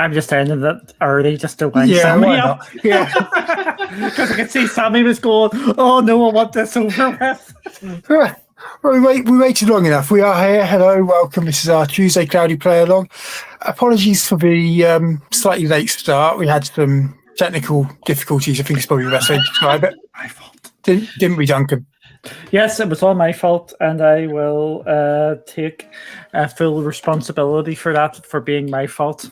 I'm just ending it early just to wind Yeah, Sammy why up. not? Yeah. Because I could see Sammy was going, oh no, I want this over with. Well, we waited long enough. We are here. Hello, welcome. This is our Tuesday Cloudy Play-Along. Apologies for the slightly late start. We had some technical difficulties. I think it's probably the best way to describe it. My fault. Didn't we, Duncan? Yes, it was all my fault, and I will take full responsibility for that, for being my fault.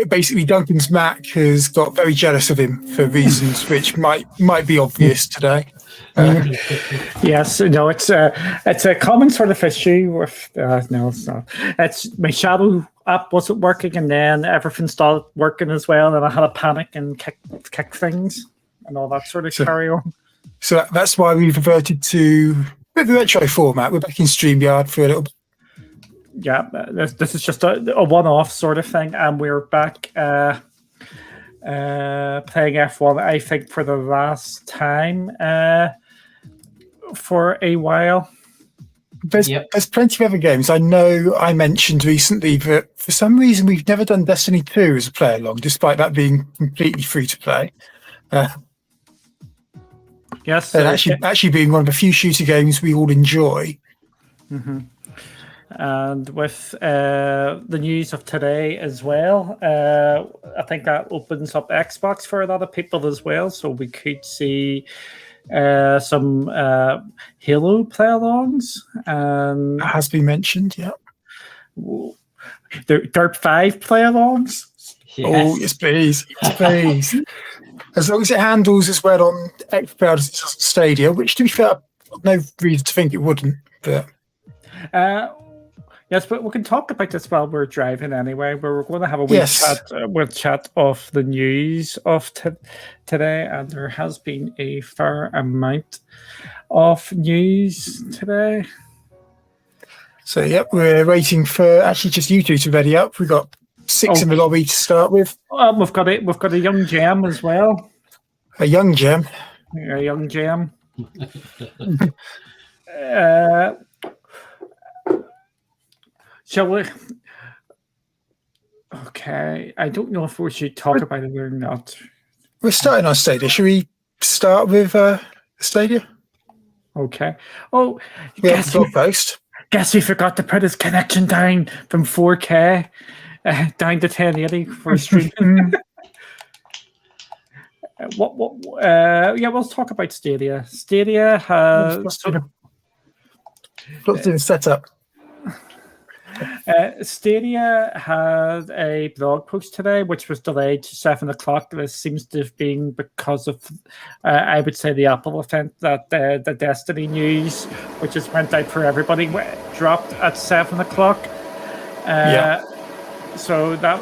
Basically, Duncan's Mac has got very jealous of him for reasons which might be obvious today. Yes, no, it's a common sort of issue with no, it's not. It's my shadow app wasn't working, and then everything started working as well, and I had a panic and kick things and all that sort of carry on. So that's why we've reverted to the retro format. We're back in StreamYard for a little bit. Yeah, this is just a one-off sort of thing, and we're back playing F1, I think, for the last time for a while. There's plenty of other games. I know I mentioned recently that for some reason we've never done Destiny 2 as a play-along, despite that being completely free-to-play. Yes, and actually being one of the few shooter games we all enjoy. Mm-hmm. And with the news of today as well, I think that opens up Xbox for a lot of people as well. So we could see some Halo play-alongs. That has been mentioned, yeah. Dirt 5 play-alongs. Yes. Oh, yes, please. Yes, please. As long as it handles as well on xCloud as it does on Stadia, which, to be fair, I've no reason to think it wouldn't. But yes, but we can talk about this while we're driving anyway. We're going to have a wee chat of the news of today, and there has been a fair amount of news today. So, yep, we're waiting for actually just you two to ready up. We've got 6 in the lobby to start with. We've got a young gem as well. A young gem. A young gem. Shall we? Okay, I don't know if we should talk about it or not. We're starting on Stadia. Should we start with Stadia? Okay. Oh, yeah, blog post. Guess we forgot to put his connection down from 4K down to 1080 for streaming. Yeah, we'll talk about Stadia. Stadia has what's the setup? Stadia had a blog post today, which was delayed to 7 o'clock. This seems to have been because of, I would say, the Apple event that the Destiny news, which just went out for everybody, dropped at 7 o'clock. So that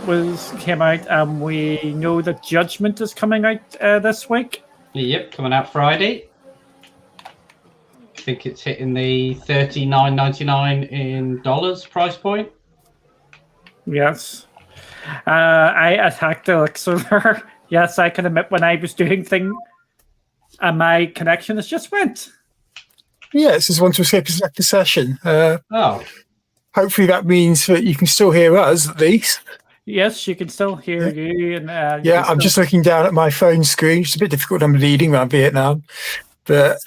came out, and we know that Judgment is coming out this week. Yep, coming out Friday. I think it's hitting the $39.99 in dollars price point. Yes. I attacked Alexa there. Yes, I can admit when I was doing things and my connection has just went. Yeah, this is one to escape the session. Hopefully that means that you can still hear us at least. Yes, you can still hear you. And I'm just looking down at my phone screen. It's a bit difficult. I'm leading around Vietnam, but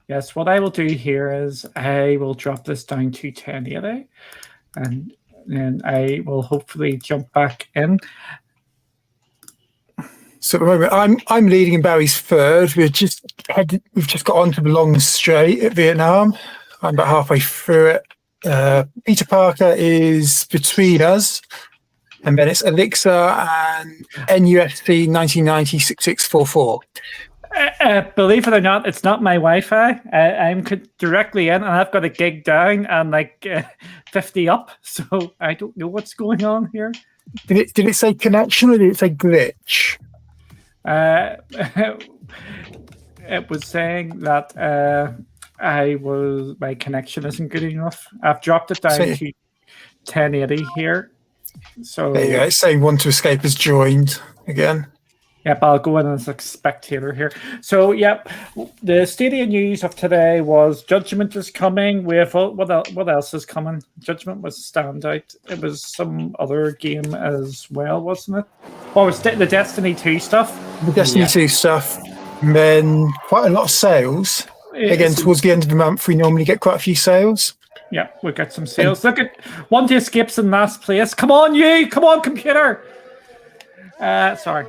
yes, what I will do here is I will drop this down to 1080, and then I will hopefully jump back in. So at the moment, I'm leading and Barry's third. We've just got onto the long straight at Vietnam. I'm about halfway through it. Peter Parker is between us, and then it's Elixir and NUFC 1990-6644. Believe it or not, it's not my Wi-Fi. I'm directly in, and I've got a gig down and like 50 up, so I don't know what's going on here. Did it say connection or did it say glitch? It was saying that my connection isn't good enough. I've dropped it down to 1080 here. So there you go. It's saying Want to Escape has joined again. Yep, I'll go in as a spectator here. So, yep, the Stadia news of today was Judgment is coming. We have what else is coming? Judgment was standout. It was some other game as well, wasn't it? Oh, it's the Destiny 2 stuff. The Destiny 2 stuff, and then quite a lot of sales. Again, towards the end of the month, we normally get quite a few sales. Yeah, we got some sales. Look at One Day Escape's in last place. Come on, you! Come on, computer! Sorry,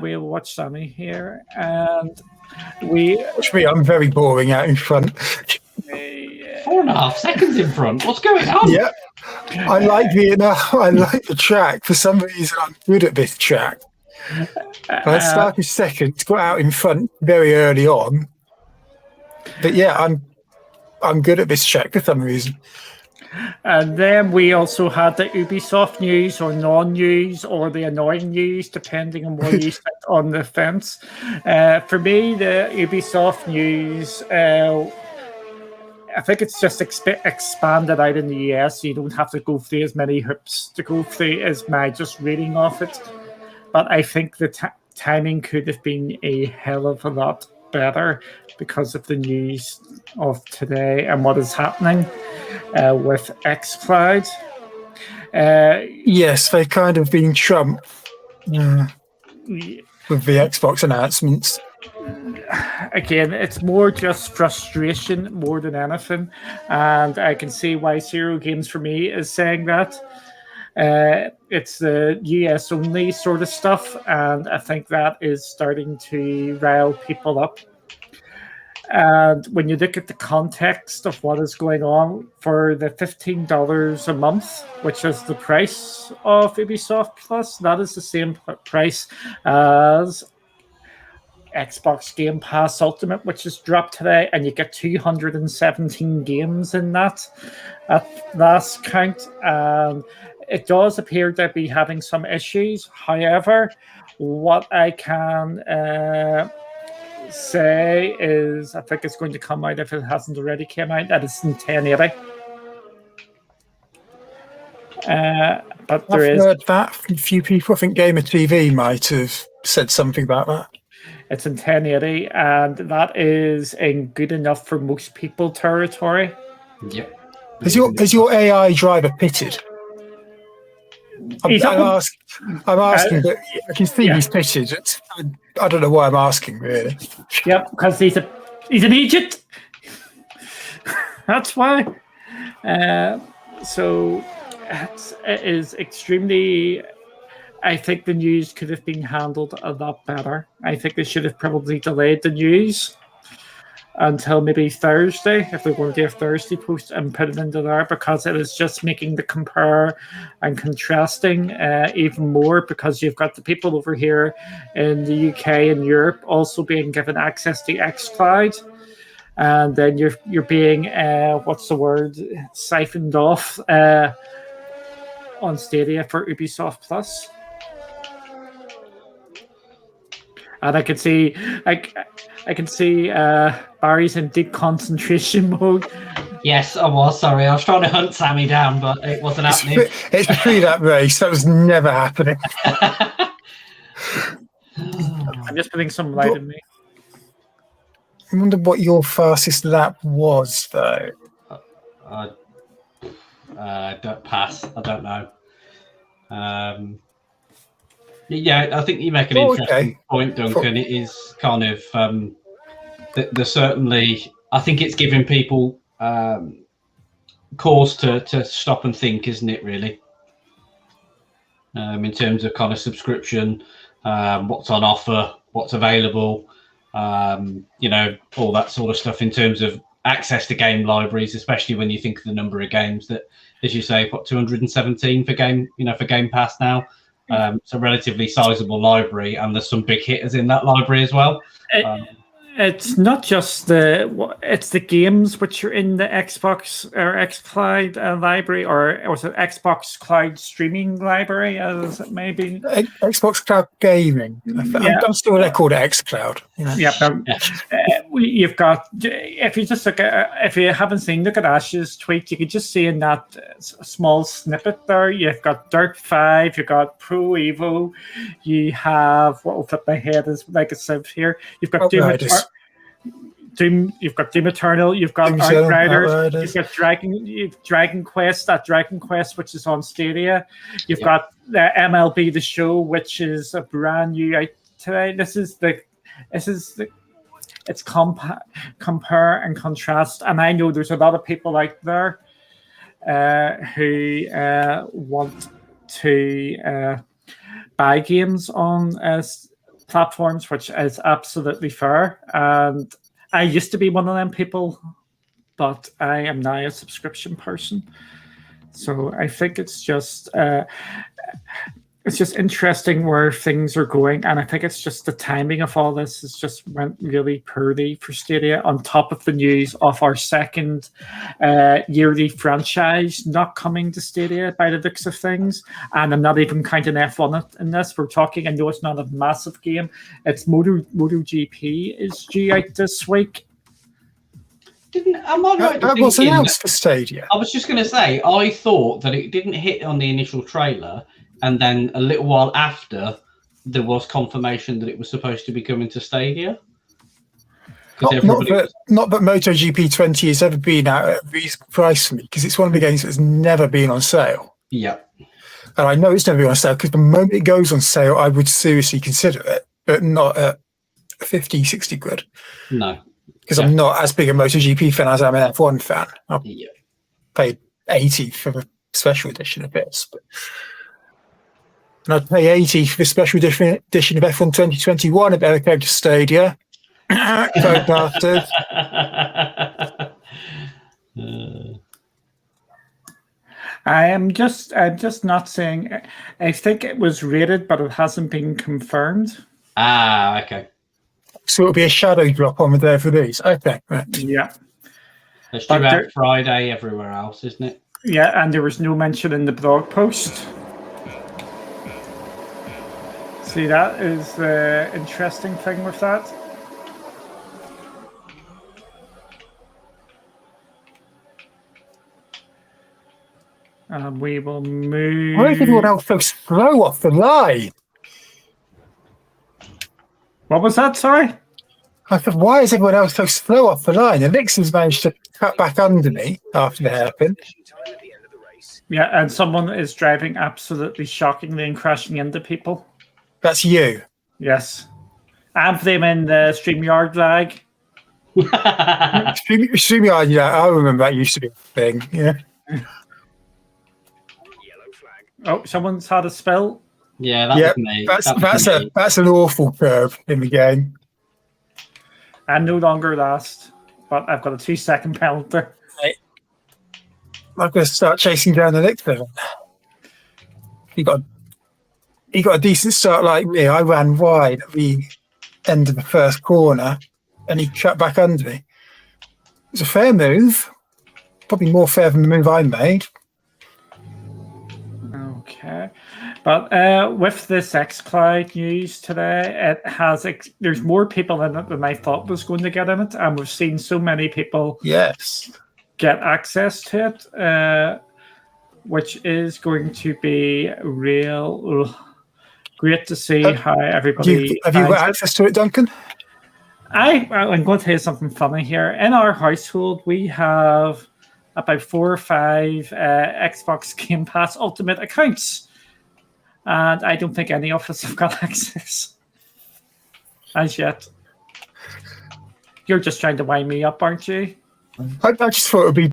we'll watch Sammy here, and Which me, I'm very boring out in front. 4.5 seconds in front. What's going on? Yeah, I like Vietnam. I like the track. For some reason, I'm good at this track. I started second, got out in front very early on. But yeah, I'm good at this track for some reason. And then we also had the Ubisoft news or non-news or the annoying news, depending on where you sit on the fence. For me, the Ubisoft news, I think it's just expanded out in the US. So you don't have to go through as many hoops to go through as my just reading of it. But I think the timing could have been a hell of a lot better because of the news of today and what is happening with xCloud. Yes, they've kind of been trumped with the Xbox announcements. Again, it's more just frustration more than anything, and I can see why Zero Games for me is saying that. It's the US only sort of stuff, and I think that is starting to rile people up. And when you look at the context of what is going on for the $15 a month, which is the price of Ubisoft Plus, that is the same price as Xbox Game Pass Ultimate, which is dropped today, and you get 217 games in that at last count. And it does appear to be having some issues. However, what I can say is I think it's going to come out, if it hasn't already came out, that it's in 1080. But I've heard that from a few people. I think Gamer TV might have said something about that. It's in 1080, and that is in good enough for most people territory. Yep. Is your AI driver pitted? I'm asking, but I can see he's pitted. I don't know why I'm asking, really. Yep, because he's an Egypt. That's why. So it is extremely. I think the news could have been handled a lot better. I think they should have probably delayed the news until maybe Thursday, if they're going to do a Thursday post, and put it into there, because it is just making the compare and contrasting even more, because you've got the people over here in the UK and Europe also being given access to xCloud, and then you're being siphoned off on Stadia for Ubisoft Plus. And I can see Barry's in deep concentration mode. Yes, I was. Sorry, I was trying to hunt Sammy down, but it wasn't happening. It's between that race. That was never happening. I'm just putting some light in me. I wonder what your fastest lap was, though. Don't pass. I don't know. Yeah, I think you make an interesting point, Duncan. It is kind of there's certainly. I think it's giving people cause to stop and think, isn't it? Really, in terms of kind of subscription, what's on offer, what's available, all that sort of stuff in terms of access to game libraries, especially when you think of the number of games that, as you say, 217 for Game Pass now. It's a relatively sizable library, and there's some big hitters in that library as well. It's not just it's the games which are in the Xbox or xCloud library, or was it Xbox Cloud Streaming Library, as it may be? Xbox Cloud Gaming. I'm still called xCloud. Yeah. you've got, if you just look at, if you haven't seen, look at Ash's tweet, you can just see in that small snippet there, you've got Dirt 5, you've got Pro Evo, you have, what will fit my head is like a sieve here, you've got you've got Doom Eternal, you've got Outriders, you've got Dragon Quest, that Dragon Quest which is on Stadia, you've got MLB The Show, which is a brand new out today. This is the it's compare and contrast, and I know there's a lot of people out there who want to buy games on platforms, which is absolutely fair, and I used to be one of them people, but I am now a subscription person. So I think it's just interesting where things are going, and I think it's just the timing of all this has just went really poorly for Stadia. On top of the news of our second yearly franchise not coming to Stadia by the looks of things, and I'm not even counting F1 in this. We're talking, I know it's not a massive game. It's MotoGP is due out this week. That was announced for Stadia. I was just going to say, I thought that it didn't hit on the initial trailer, and then a little while after, there was confirmation that it was supposed to be coming to Stadia. Not that MotoGP 20 has ever been at a reasonable price for me, because it's one of the games that's never been on sale. Yeah. And I know it's never been on sale, because the moment it goes on sale, I would seriously consider it, but not at 50, 60 quid. No. Because I'm not as big a MotoGP fan as I'm an F1 fan. I paid 80 for the special edition of this. And I'd pay 80 for the special edition of F1 2021 if it ever came to Stadia. Vote bastard. I'm just not saying. I think it was rated, but it hasn't been confirmed. Okay. So it'll be a shadow drop on the day for these. Okay, right. Yeah. It's due out Friday everywhere else, isn't it? Yeah, and there was no mention in the blog post. See, that is the interesting thing with that. We will move. Why is everyone else so slow off the line? What was that? Sorry? I thought, why is everyone else so slow off the line? Elixir's managed to cut back under me after the hairpin. Yeah, and someone is driving absolutely shockingly and crashing into people. That's you. Yes. I'm blaming the StreamYard lag. StreamYard, yeah, I remember that used to be a thing, yeah. Oh, someone's had a spill. Yeah, that was me. That's an awful curve in the game. And no longer last, but I've got a 2-second penalty. Right. I'm going to start chasing down the next level. He got a decent start like me. I ran wide at the end of the first corner, and he cut back under me. It was a fair move, probably more fair than the move I made. Okay, but with this xCloud news today, it has there's more people in it than I thought was going to get in it, and we've seen so many people get access to it, which is going to be real great to see how everybody. Have you got access to it, Duncan? I'm going to tell you something funny here. In our household, we have about 4 or 5 Xbox Game Pass Ultimate accounts, and I don't think any of us have got access as yet. You're just trying to wind me up, aren't you? I just thought it would be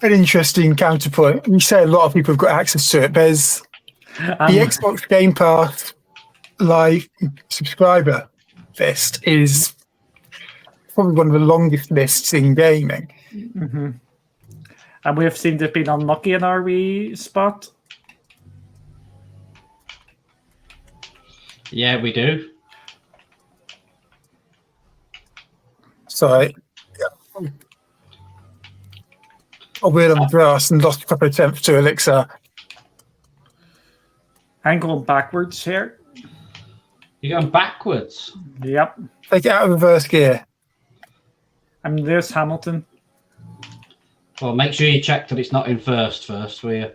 an interesting counterpoint. You say a lot of people have got access to it. There's the Xbox Game Pass Live subscriber list is probably one of the longest lists in gaming. Mm-hmm. And we have seemed to have been unlucky in our wee spot. Yeah, we do. So I wheel on the grass and lost a couple of attempts to Elixir. I'm going backwards here. You're going backwards? Yep. Take it out of reverse gear. I'm Lewis Hamilton. Well, make sure you check that it's not in first, will you?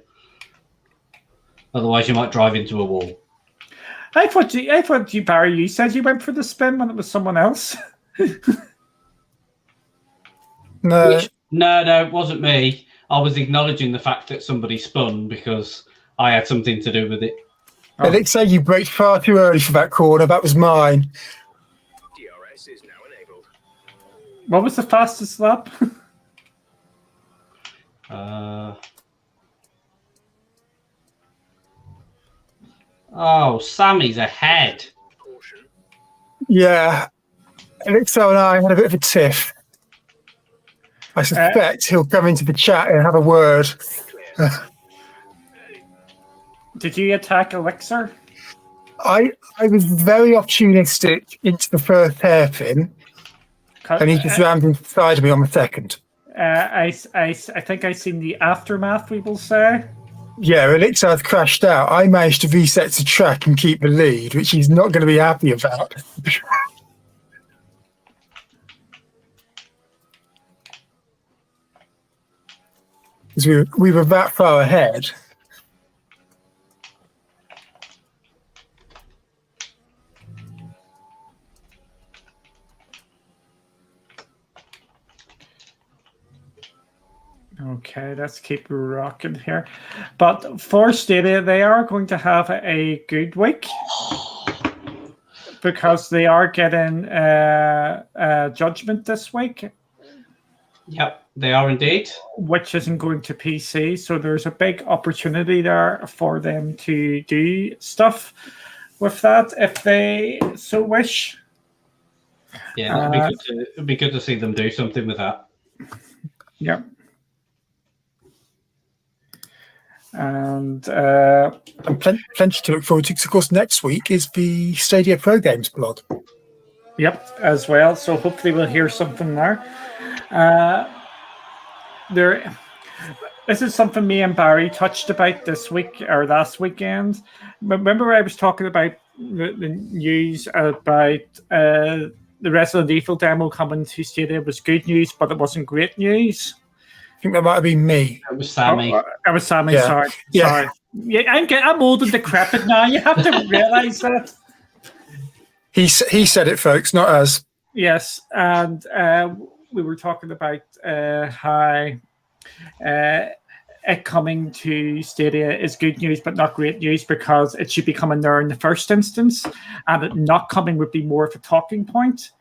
Otherwise, you might drive into a wall. I thought you, Barry, you said you went for the spin when it was someone else. No, No, it wasn't me. I was acknowledging the fact that somebody spun because I had something to do with it. I did say you braked far too early for that corner. That was mine. DRS is now enabled. What was the fastest lap? Oh, Sammy's ahead. Caution. Yeah, Elixir and I had a bit of a tiff. I suspect he'll come into the chat and have a word. Did you attack Elixir? I was very opportunistic into the first hairpin, and he just rammed inside of me on the second. I think I seen the aftermath, we will say. Yeah, Elixir crashed out. I managed to reset the track and keep the lead, which he's not going to be happy about. Because we were that far ahead. Okay, let's keep rocking here. But for Stadia, they are going to have a good week because they are getting Judgment this week. Yep, they are indeed. Which isn't going to PC, so there's a big opportunity there for them to do stuff with that if they so wish. Yeah, it'd be good to see them do something with that. Yep. And plenty to look forward to, because of course next week is the Stadia Pro Games blog. Yep, as well. So hopefully we'll hear something there. This is something me and Barry touched about this week or last weekend. Remember I was talking about the news about the Resident Evil demo coming to Stadia was good news, but it wasn't great news. I think that might have been me. It was Sammy. It was Sammy. Yeah. Sorry. Yeah. Sorry. Yeah, I'm old and decrepit now. You have to realize that. He said it, folks, not us. Yes, and we were talking about how it coming to Stadia is good news, but not great news, because it should be coming there in the first instance, and it not coming would be more of a talking point.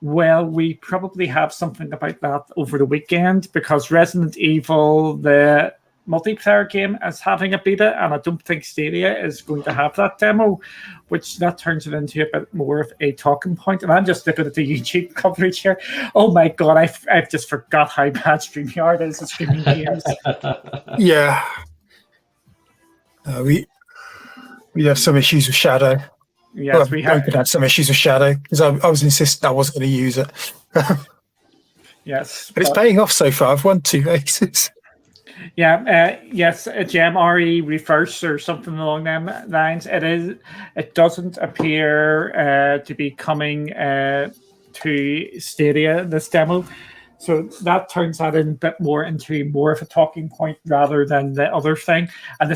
Well, we probably have something about that over the weekend, because Resident Evil, the multiplayer game, is having a beta, and I don't think Stadia is going to have that demo, which that turns it into a bit more of a talking point. And I'm just looking at the YouTube coverage here. Oh my god, I've just forgot how bad StreamYard is at streaming games. Yeah. We have some issues with Shadow. Yes, we have. Had some issues with Shadow, because I was insisting I wasn't going to use it. Yes. But it's paying off so far. I've won 2 races. Yeah, yes, a gem RE reverse or something along them lines. It doesn't appear to be coming to Stadia, this demo. So that turns that in a bit more into more of a talking point rather than the other thing. And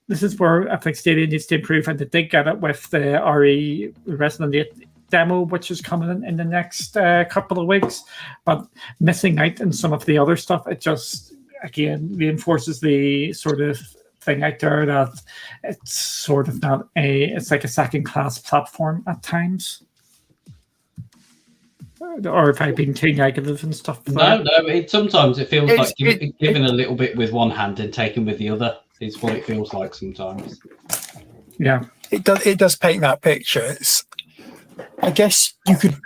this is where I think Stadia needs to improve, and they did get it with the RE Resident Evil demo, which is coming in the next couple of weeks. But missing out on some of the other stuff, it just again reinforces the sort of thing out there that it's sort of not it's like a second-class platform at times. Or if I've been too negative and stuff. No, sometimes it feels like giving a little bit with one hand and taking with the other is what it feels like sometimes. Yeah, it does paint that picture. I guess you could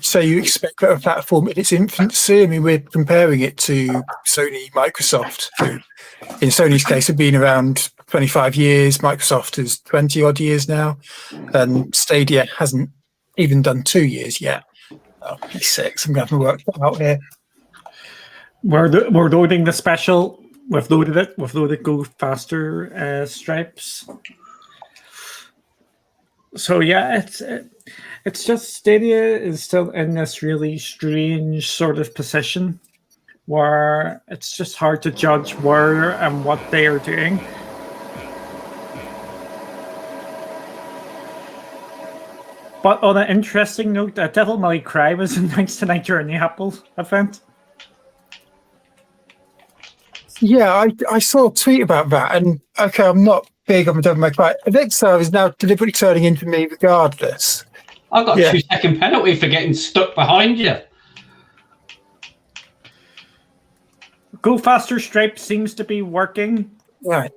say you expect that a platform in its infancy. I mean, we're comparing it to Sony, Microsoft, who in Sony's case have been around 25 years. Microsoft is 20 odd years now, and Stadia hasn't even done 2 years yet. Oh, 6. I'm going to have to work that out here. We're loading the special. We've loaded it. We've loaded Go Faster stripes. So yeah, it's just Stadia is still in this really strange sort of position where it's just hard to judge where and what they are doing. But on an interesting note, Devil May Cry was announced tonight during the Apple event. Yeah, I saw a tweet about that, and okay, I'm not big on the Devil May Cry. Alexa is now deliberately turning into me regardless. I've got a Yeah. 2-second penalty for getting stuck behind you. Go Faster Stripe seems to be working. Right.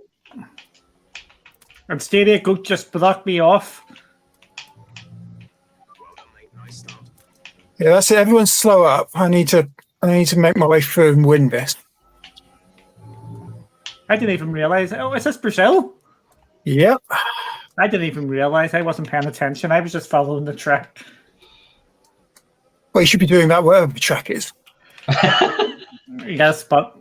And Stadia Go just blocked me off. Well done, mate. Nice start. Yeah, that's it. Everyone slow up. I need to make my way through and win this. I didn't even realize. Oh, is this Brazil? Yep. I didn't even realize. I wasn't paying attention. I was just following the track. Well, you should be doing that wherever the track is. Yes, but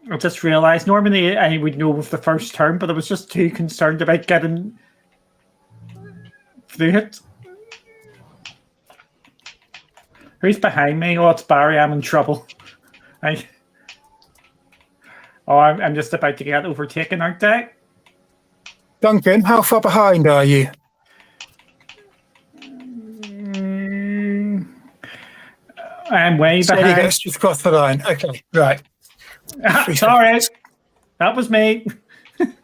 I just realized normally I would know with the first turn, but I was just too concerned about getting through it. Who's behind me? Oh, it's Barry. I'm in trouble. I'm just about to get overtaken, aren't I? Duncan, how far behind are you? I'm way So he behind. gets just across the line. Okay, right. Sorry, that was me. You have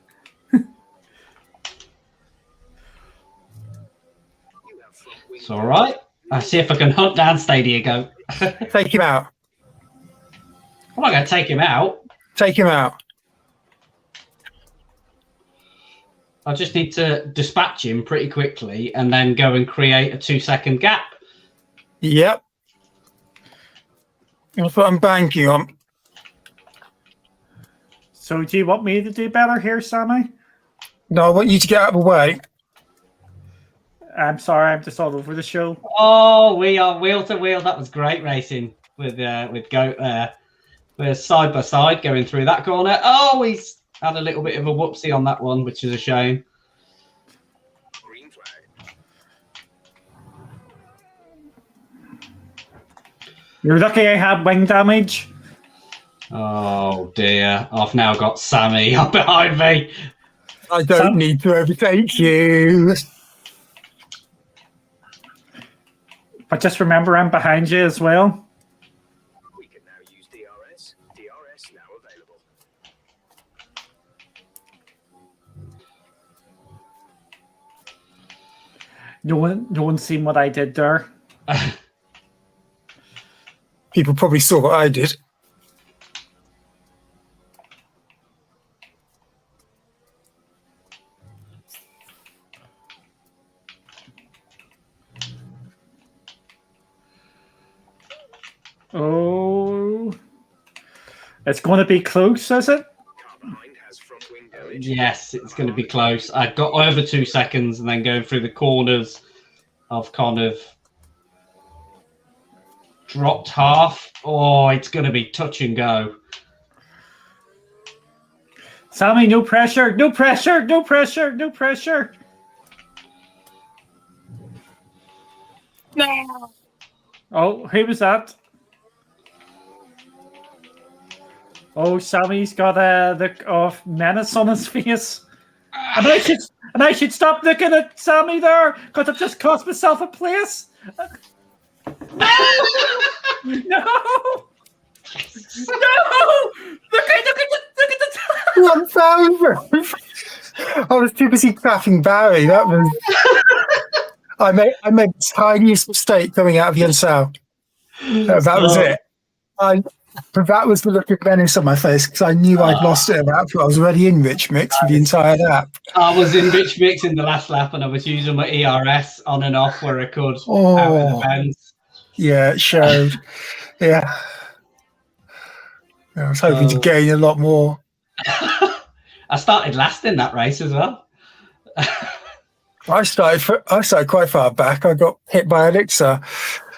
front wing. It's all right. I'll see if I can hunt down Stadia Go. Take him out. I'm not going to take him out. Take him out. I just need to dispatch him pretty quickly and then go and create a 2-second gap. Yep. That's what I'm banking on. So do you want me to do better here, Sammy? No, I want you to get out of the way. I'm sorry, I'm just all over the show. Oh, we are wheel to wheel. That was great racing with Goat there. We're side by side going through that corner. Oh, he's had a little bit of a whoopsie on that one, which is a shame. Green flag. You're lucky I had wing damage. Oh dear, I've now got Sammy up behind me. I don't need to overtake you. But just remember, I'm behind you as well. We can now use DRS. DRS now available. No one's seen what I did there. People probably saw what I did. Oh, it's going to be close, is it? Car behind has front wing damage. Yes, it's going to be close. I got over 2 seconds and then going through the corners, I've kind of dropped half. Oh, it's going to be touch and go. Sammy, no pressure, no pressure, no pressure, no pressure. No. Oh, who was that? Oh, Sammy's got a look of menace on his face. And I should stop looking at Sammy there because I've just cost myself a place. No! No! No! Look at the 1,000. I was too busy cracking Barry. That was. I made the tiniest mistake coming out of the unsound. That was it. That was the look of menace on my face because I knew I'd lost it about. I was already in Rich Mix for the entire lap. I was in Rich Mix in the last lap and I was using my ERS on and off where I could out of the bends. Yeah, it showed. Yeah. I was hoping to gain a lot more. I started last in that race as well. I started quite far back. I got hit by Alexa,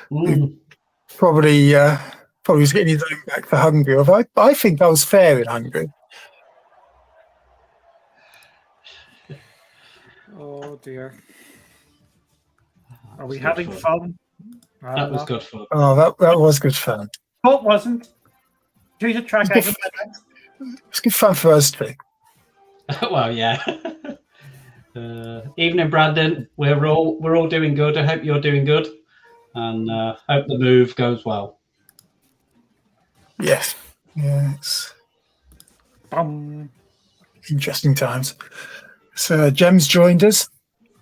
who probably was getting his own back for Hungary. Although I think I was fair in Hungary. Oh dear. Are we Good having fun? I That don't was know. good fun. Oh, that was good fun. No, it wasn't. Choose a track. It's It's good fun for us too. Well, yeah. Evening, Brandon. We're all doing good. I hope you're doing good, and hope the move goes well. Yes. Yeah, it's interesting times. So Jem's joined us.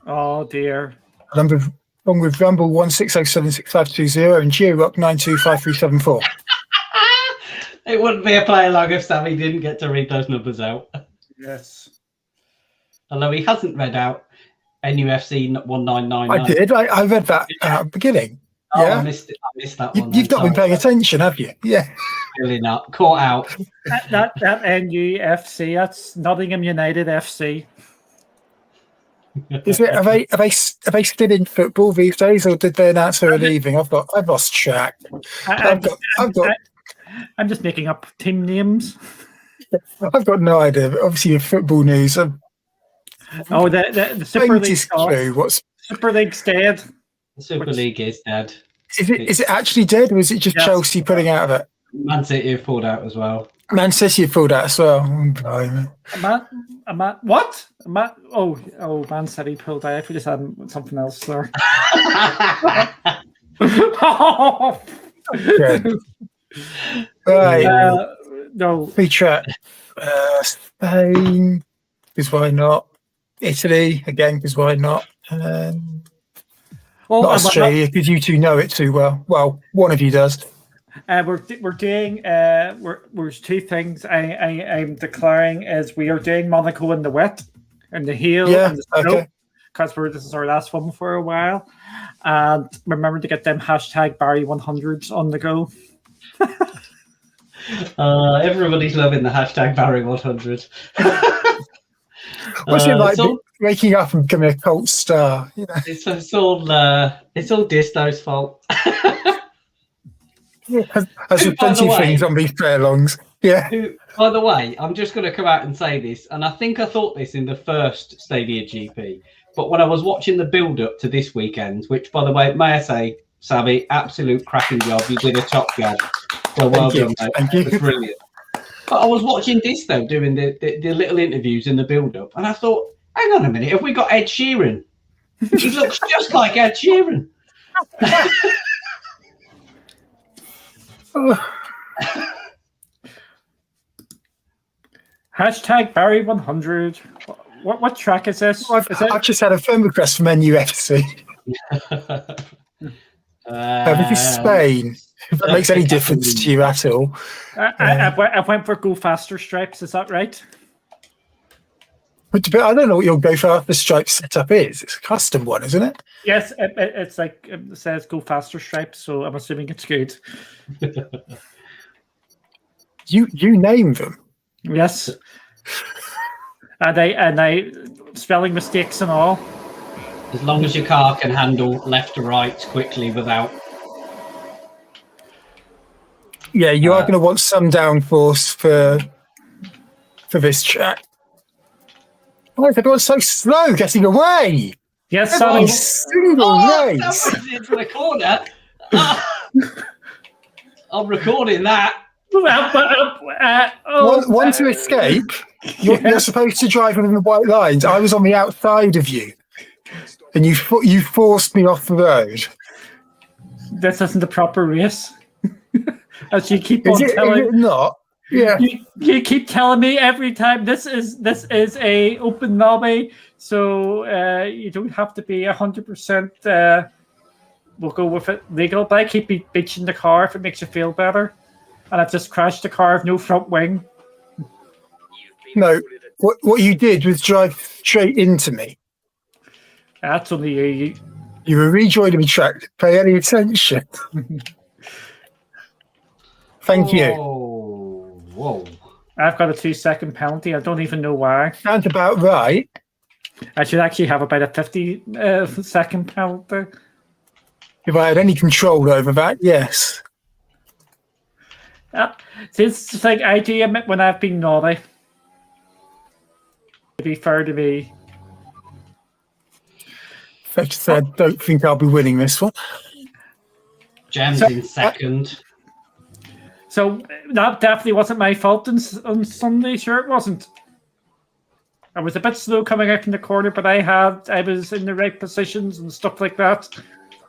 Oh dear. Along with Rumble 16076520 and GeoRock 925374. It wouldn't be a play along if Sammy didn't get to read those numbers out. Yes. Although he hasn't read out NUFC 1999. I did. I read that at the beginning. Oh, Yeah. I missed it. I missed that You, one. you've not been paying attention, have you? Yeah. Really not. Caught out. That NUFC. That's Nottingham United FC. Is it? Are they still in football these days, or did they announce they were leaving? I've lost track. I'm just making up team names. I've got no idea. But obviously, your football news. Oh, the Super League. True. What's Super League's dead. The Super League is dead. is it actually dead, or is it just Chelsea pulling out of it? Man City have pulled out as well. Man City have pulled out as well. Blimey. What? Man City pulled out. If we just had something else there. Good. Right. No. Free track. Spain, because why not? Italy, again, because why not? Not Australia, because you two know it too well. Well, one of you does. We're doing there's two things I'm declaring is we are doing Monaco in the wet and the heel and the snow because this is our last one for a while. And remember to get them hashtag Barry 100s on the go. Everybody's loving the hashtag Barry 100. What's it like waking up and becoming a cult star? You know? It's all Disto's fault. As with plenty of things on these Playalongs. Yeah. By the way, I'm just going to come out and say this, and I think I thought this in the first Stadia GP, but when I was watching the build-up to this weekend, which, by the way, may I say, Sammy, absolute cracking job. You did a top job. So well done, mate. Thank you. It was brilliant. But I was watching this, though, doing the little interviews in the build-up, and I thought, hang on a minute, have we got Ed Sheeran? He looks just like Ed Sheeran. Hashtag Barry 100. What track is this? I've just had a phone request from NUFC. This is Spain. If that makes any difference to you at all. I went for Go Faster Stripes. Is that right? But I don't know what your Go Faster Stripes setup is. It's a custom one, isn't it? Yes, it's like it says Go Faster Stripes, so I'm assuming it's good. You name them. Yes. And I spelling mistakes and all. As long as your car can handle left to right quickly without. Yeah, you are going to want some downforce for this track. Why is everyone so slow getting away? Yes, Every single race. Into the corner. I'm recording that. One to escape. You're supposed to drive within the white lines. I was on the outside of you, and you forced me off the road. This isn't the proper race. As you keep on telling, is it not? Yeah. You keep telling me every time this is a open lobby, so you don't have to be 100%. We'll go with it legal, but I keep bitching the car if it makes you feel better, and I've just crashed the car with no front wing. No, what you did was drive straight into me. That's only you. You were rejoining me track. Pay any attention. Thank you. Whoa. I've got a 2-second penalty. I don't even know why. Sounds about right. I should actually have about a 50-second penalty. If I had any control over that, yes. It's just like I do admit when I've been naughty. To be fair to me. Like I said, I don't think I'll be winning this one. Gem's So- in second. So that definitely wasn't my fault on Sunday. Sure, it wasn't. I was a bit slow coming out from the corner, but I was in the right positions and stuff like that.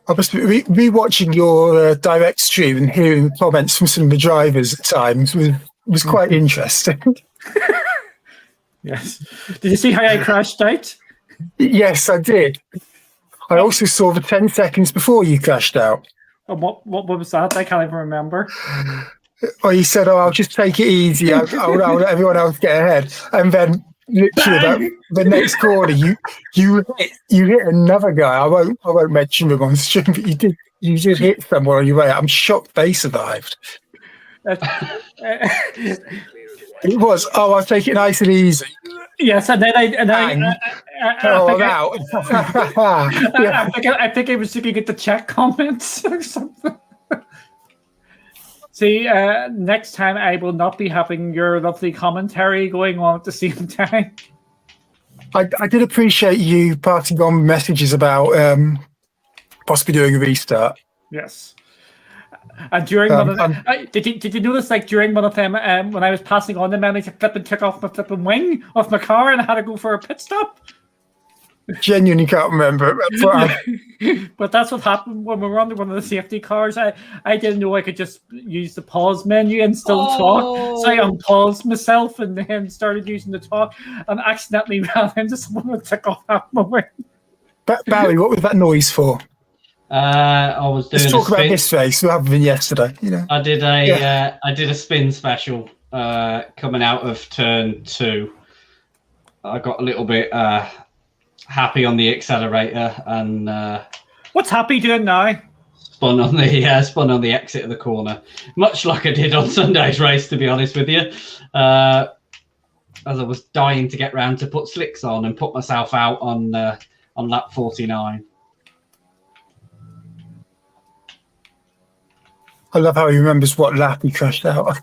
I must be rewatching your direct stream and hearing comments from some of the drivers at times was quite interesting. Yes. Did you see how I crashed out? Yes, I did. I also saw the 10 seconds before you crashed out. And what was that? I can't even remember. Or you said, "Oh, I'll just take it easy. I'll let everyone else get ahead." And then, literally, about the next corner, you hit another guy. I won't mention him on stream, but you just hit someone on your way. I'm shocked they survived. It was, "Oh, I'll take it nice and easy." Yes, and then I think I was looking at the chat comments or something. See, next time I will not be having your lovely commentary going on at the same time. I did appreciate you passing on messages about possibly doing a restart. Yes. And during one of them, did you notice, like, during one of them, when I was passing on them, I flipping took off my flipping wing off my car and I had to go for a pit stop? Genuinely can't remember. But that's what happened when we were on one of the safety cars. I didn't know I could just use the pause menu and still talk. So I unpaused myself and then started using the talk and accidentally ran into someone who took off half my wing. Barry, what was that noise for? I was doing. Let's talk about this race rather than yesterday. You know, I did a spin special coming out of turn 2. I got a little bit happy on the accelerator and What's Happy doing now? spun on the exit of the corner, much like I did on Sunday's race. To be honest with you, as I was dying to get round to put slicks on and put myself out on lap 49. I love how he remembers what lap he crashed out.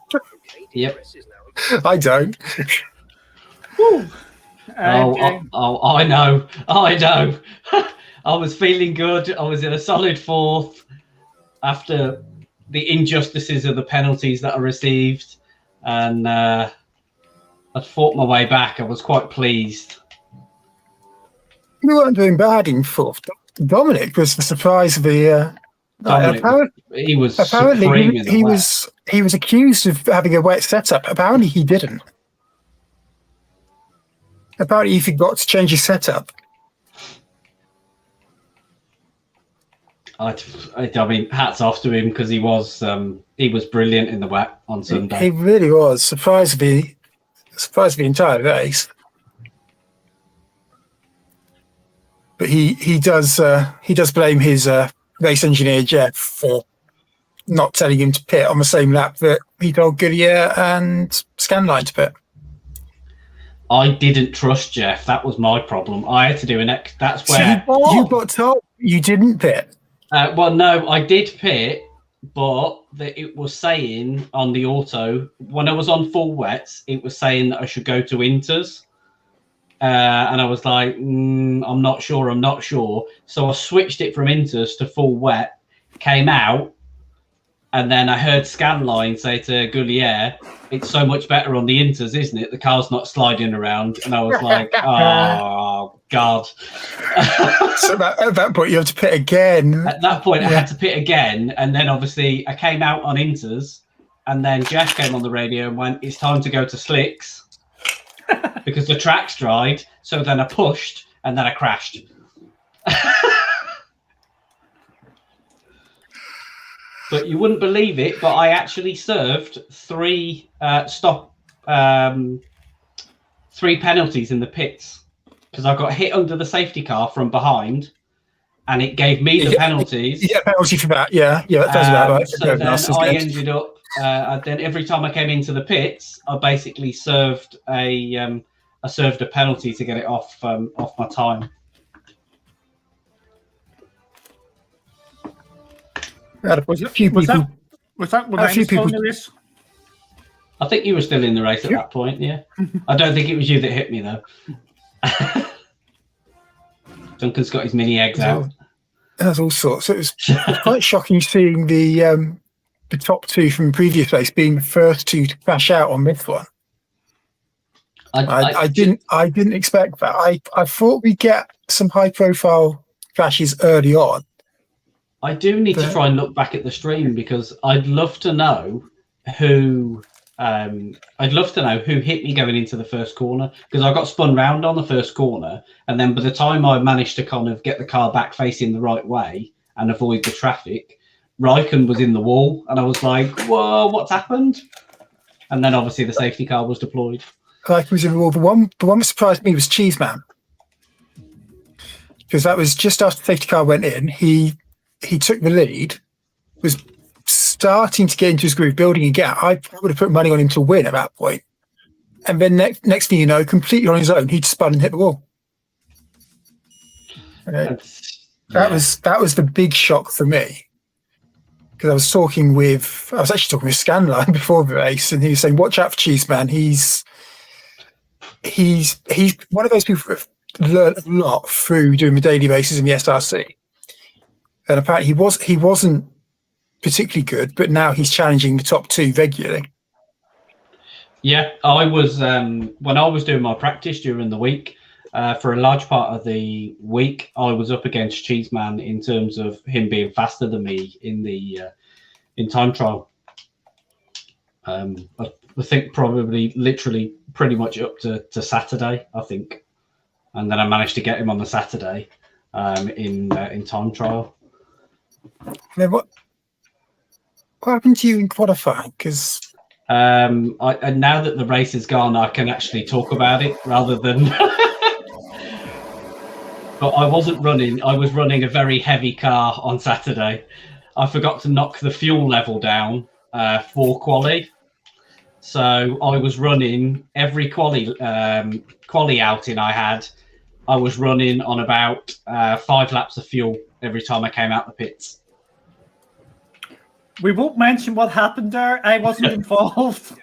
Yep. I don't. I know. I was feeling good. I was in a solid 4th after the injustices of the penalties that I received, and I fought my way back. I was quite pleased. You weren't doing bad in 4th. Dominic was the surprise of the. He was apparently supreme in the wet. he was accused of having a wet setup. Apparently he didn't. Apparently he forgot to change his setup. I mean, hats off to him because he was brilliant in the wet on Sunday. He really was. Surprised the entire race. But he does blame his race engineer Jeff for not telling him to pit on the same lap that he told Goodyear and Scanline to pit. I didn't trust Jeff. That was my problem. I had to do that's where you got told you didn't pit. Well, no, I did pit, but it was saying on the auto when I was on full wets, it was saying that I should go to inters. And I was like, I'm not sure. So I switched it from inters to full wet, came out, and then I heard Scanline say to Goulier, "It's so much better on the inters, isn't it? The car's not sliding around." And I was like, oh, God. So at that point, you have to pit again. At that point, I had to pit again. And then obviously I came out on inters, and then Jeff came on the radio and went, "It's time to go to slicks." Because the track's dried, so then I pushed and then I crashed. But you wouldn't believe it, but I actually served 3 penalties in the pits because I got hit under the safety car from behind, and it gave me the penalties. Yeah, penalty for that. Yeah, that sounds about right. So then I ended up. Then every time I came into the pits, I basically served a penalty to get it off my time. Was that when I was still in the race? I think you were still in the race at that point. Yeah, I don't think it was you that hit me though. Duncan's got his mini eggs out. There's all sorts. It was quite shocking seeing the top two from the previous race being the first two to crash out on this one. I didn't expect that. I thought we'd get some high profile crashes early on. I do need to try and look back at the stream because I'd love to know who hit me going into the first corner, because I got spun round on the first corner, and then by the time I managed to kind of get the car back facing the right way and avoid the traffic, Raikkonen was in the wall, and I was like, whoa, what's happened? And then obviously the safety car was deployed. Raikkonen was in the wall. The one that surprised me was Cheeseman, because that was just after the safety car went in. He took the lead, was starting to get into his groove, building a gap. I would have put money on him to win at that point. And then next thing you know, completely on his own, he'd spun and hit the wall. That was the big shock for me, because I was actually talking with Scanline before the race, and he was saying, "Watch out for Cheeseman. He's one of those people who've learned a lot through doing the daily races in the SRC." And apparently he wasn't particularly good, but now he's challenging the top two regularly. Yeah, I was when I was doing my practice during the week, for a large part of the week, I was up against Cheeseman in terms of him being faster than me in time trial. I think probably literally pretty much up to Saturday, I think, and then I managed to get him on the Saturday in time trial. Then what happened to you in qualifying? Because and now that the race is gone, I can actually talk about it rather than. But I wasn't running. I was running a very heavy car on Saturday. I forgot to knock the fuel level down for quali. So I was running every quali outing I had. I was running on about 5 laps of fuel every time I came out the pits. We won't mention what happened there. I wasn't involved.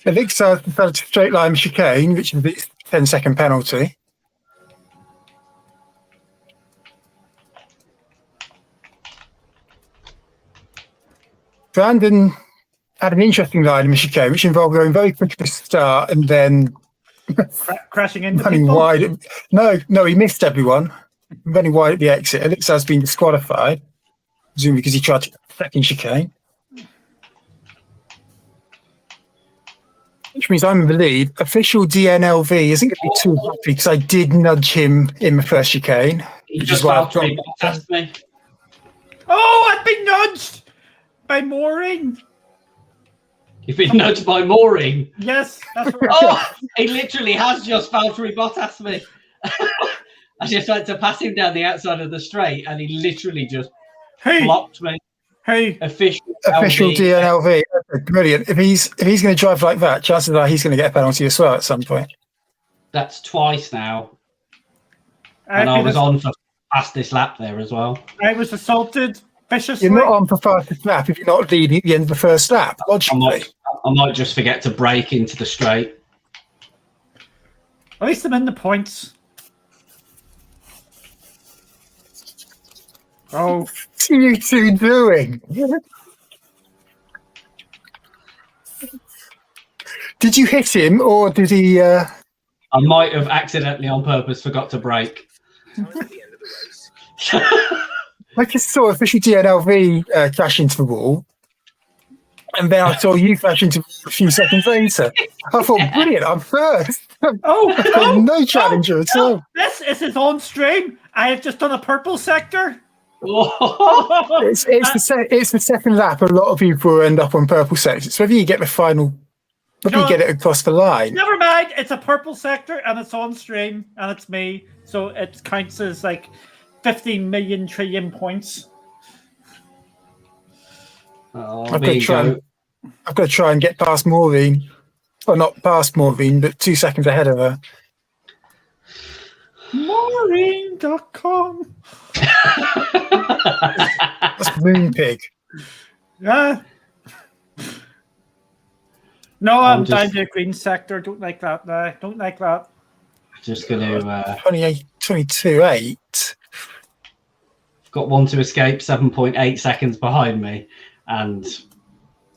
I think so. Decided to straight line chicane, which is a 10-second penalty. Brandon had an interesting line in the chicane, which involved going very quick at the start and then Crashing into running people. wide. No, he missed everyone. Running wide at the exit. Alex has been disqualified, presumably because he tried to second chicane. Which means I'm in the lead. Official DNLV isn't going to be too happy because I did nudge him in the first chicane. He Which just is why I've Valtteri got Bottas me. Oh, I've been nudged by Maureen. You've been nudged by Maureen. Yes, that's right. Oh, he literally has just Valtteri Bottas me. I just went to pass him down the outside of the straight, and he literally just blocked me. Hey, official LV. DNLV. Brilliant. If he's going to drive like that, chances are he's going to get a penalty as well at some point. That's twice now. And I was on for fastest lap there as well. I was assaulted viciously. You're not on for fastest lap if you're not leading at the end of the first lap, logically. I might just forget to brake into the straight. At least I'm in the points. Oh, What are you two doing? Did you hit him, or did he? I might have accidentally on purpose forgot to brake. I just saw official DNLV crash into the wall, and then I saw you crash into the wall a few seconds later. I thought, brilliant, I'm first. No challenger at all. This is his own stream. I have just done a purple sector. It's the second lap. A lot of people end up on purple sectors. It's whether you get the final, whether you get it across the line. Never mind. It's a purple sector and it's on stream and it's me. So it counts as like 15 million trillion points. I've got to try and get past Maureen. Well, not past Maureen, but 2 seconds ahead of her. Maureen.com. That's Moonpig. Yeah. No, I'm down to the green sector. Don't like that. Don't like that. Just going to... 22.8. Got one to escape, 7.8 seconds behind me, and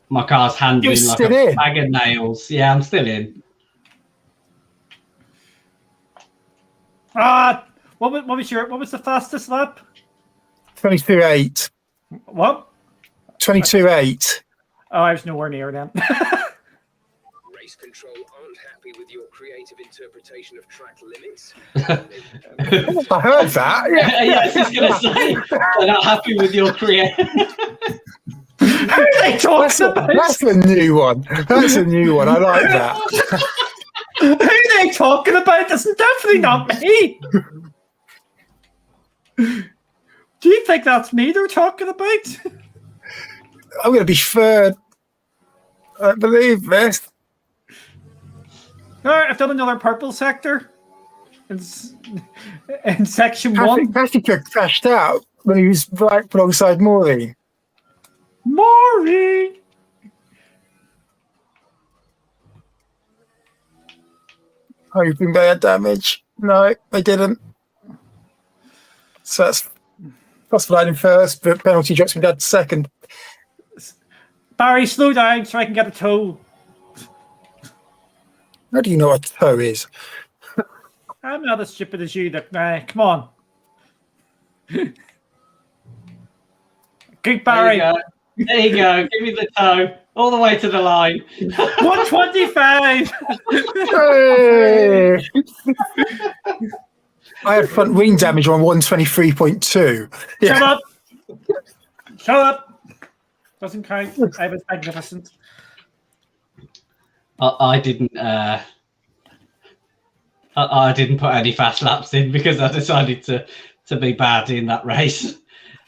my car's handling You're like still a in? bag of nails. Yeah, I'm still in. What was the fastest lap? 22.8. What? 22.8. Oh, I was nowhere near them. Race control aren't happy with your creative interpretation of track limits. I heard that. Yeah. Yeah, I was just gonna say they're not happy with your creative. Who are they talking about? That's a new one. That's a new one. I like that. Who are they talking about? That's definitely not me. Do you think that's me they're talking about? I'm going to be third. I believe this. All right, I've done another purple sector. In section 1. Patrick crashed out when he was right alongside Maureen. Maureen! Hoping they had damage. No, they didn't. So that's classified in first, but penalty drops me down to second. Barry, slow down so I can get a tow. How do you know what a toe is? I'm not as stupid as you. Come on. Good, Barry. There you go. Give me the toe all the way to the line. 125. Hey! I had front wing damage on 123.2. Shut up. Shut up. Doesn't count. I was magnificent. I didn't. I didn't put any fast laps in because I decided to be bad in that race.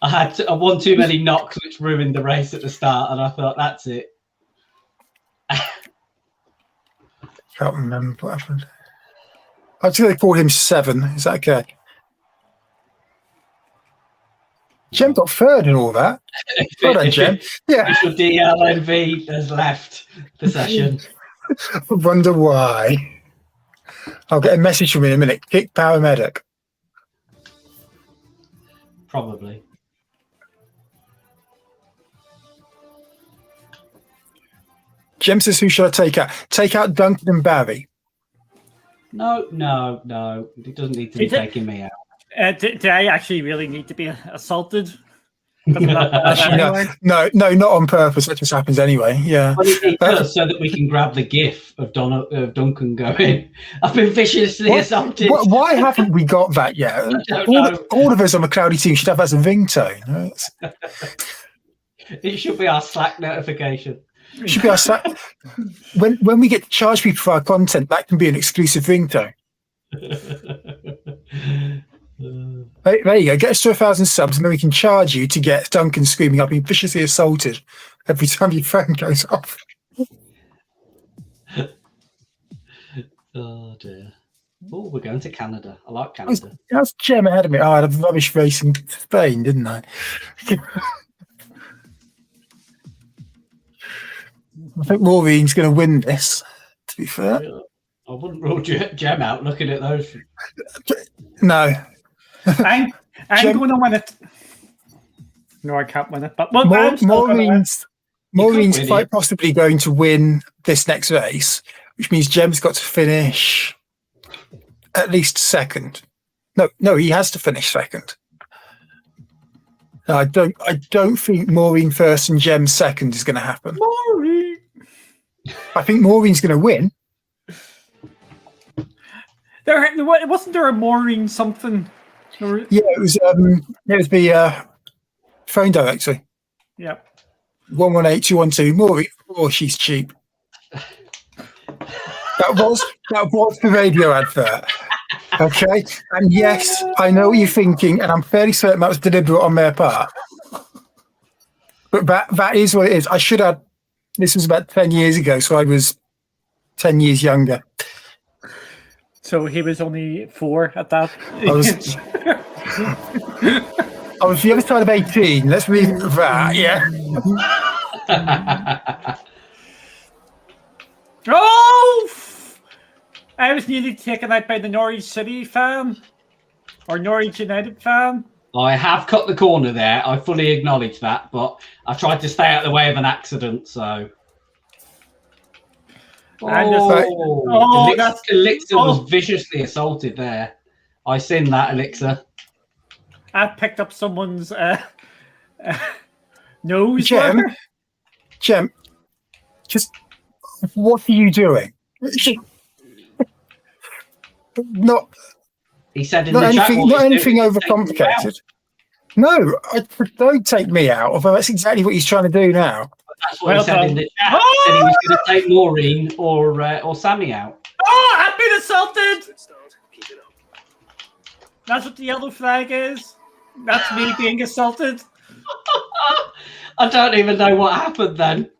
I won too many knocks, which ruined the race at the start, and I thought that's it. Can't remember what happened. I think they called him 7. Is that okay? Jem got third in all that. Well done, Jem. Yeah. Official DLNV has left the session. I wonder why. I'll get a message from you in a minute. Kick paramedic. Probably. Jem says, who should I take out? Take out Duncan and Barry. No. He doesn't need to be taking me out. Do I actually really need to be assaulted? Anyway? No, not on purpose. That just happens anyway. Yeah. Well, it does, so that we can grab the GIF of Duncan going, I've been viciously assaulted. Why haven't we got that yet? All of us on the Cloudy team should have that as a ringtone. Right? It should be our Slack notification. It should be our Slack. When we get to charge people for our content, that can be an exclusive ringtone. There you go. Get us to 1,000 subs, and then we can charge you to get Duncan screaming, "I've been viciously assaulted" every time your phone goes off. Oh dear. Oh, we're going to Canada. I like Canada. That's Jem ahead of me. Oh, I had a rubbish race in Spain, didn't I? I think Maureen's going to win this, to be fair. I wouldn't rule Jem out looking at those. No. I'm going to win it. No, I can't win it. But Maureen's quite possibly going to win this next race, which means Jem's got to finish at least second. No, he has to finish second. No, I don't think Maureen first and Jem second is going to happen. Maureen. I think Maureen's going to win. Wasn't there a Maureen something? Yeah, it was the phone directory. Yep. 118212. Maureen. Oh, she's cheap. That was the radio advert. Okay. And yes, I know what you're thinking, and I'm fairly certain that was deliberate on their part. But that is what it is. I should have. This was about 10 years ago, so I was 10 years younger. So he was only 4 at that. I was the other side of 18. Let's leave it at that. Yeah. Oh! I was nearly taken out by the Norwich City fan. or Norwich United fan. I have cut the corner there. I fully acknowledge that, but I tried to stay out of the way of an accident. So, I'm just like, Elixir was viciously assaulted there. I seen that, Elixir. I picked up someone's nose. Jem, just what are you doing? Not. He said in not the anything, chat. not anything overcomplicated. No, don't take me out. Although that's exactly what he's trying to do now. That's what he said in the chat. He said he was going to take Maureen or Sammy out. Oh, I've been assaulted. That's what the yellow flag is. That's me being assaulted. I don't even know what happened then.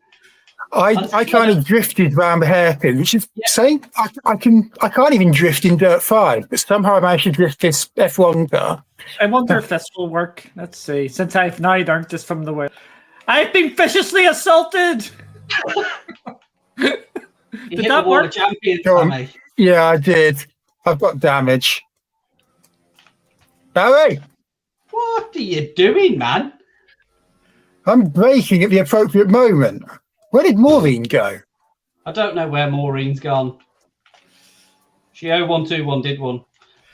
I kind of drifted around the hairpin, which is saying I can't even drift in Dirt 5, but somehow I managed to drift this F1 car. I wonder if this will work. Let's see. Since I've now learned this from the way, I've been viciously assaulted. Did that work? Champion, yeah, I did. I've got damage. Barry, what are you doing, man? I'm braking at the appropriate moment. Where did Maureen go? I don't know where Maureen's gone. She 0121 did one.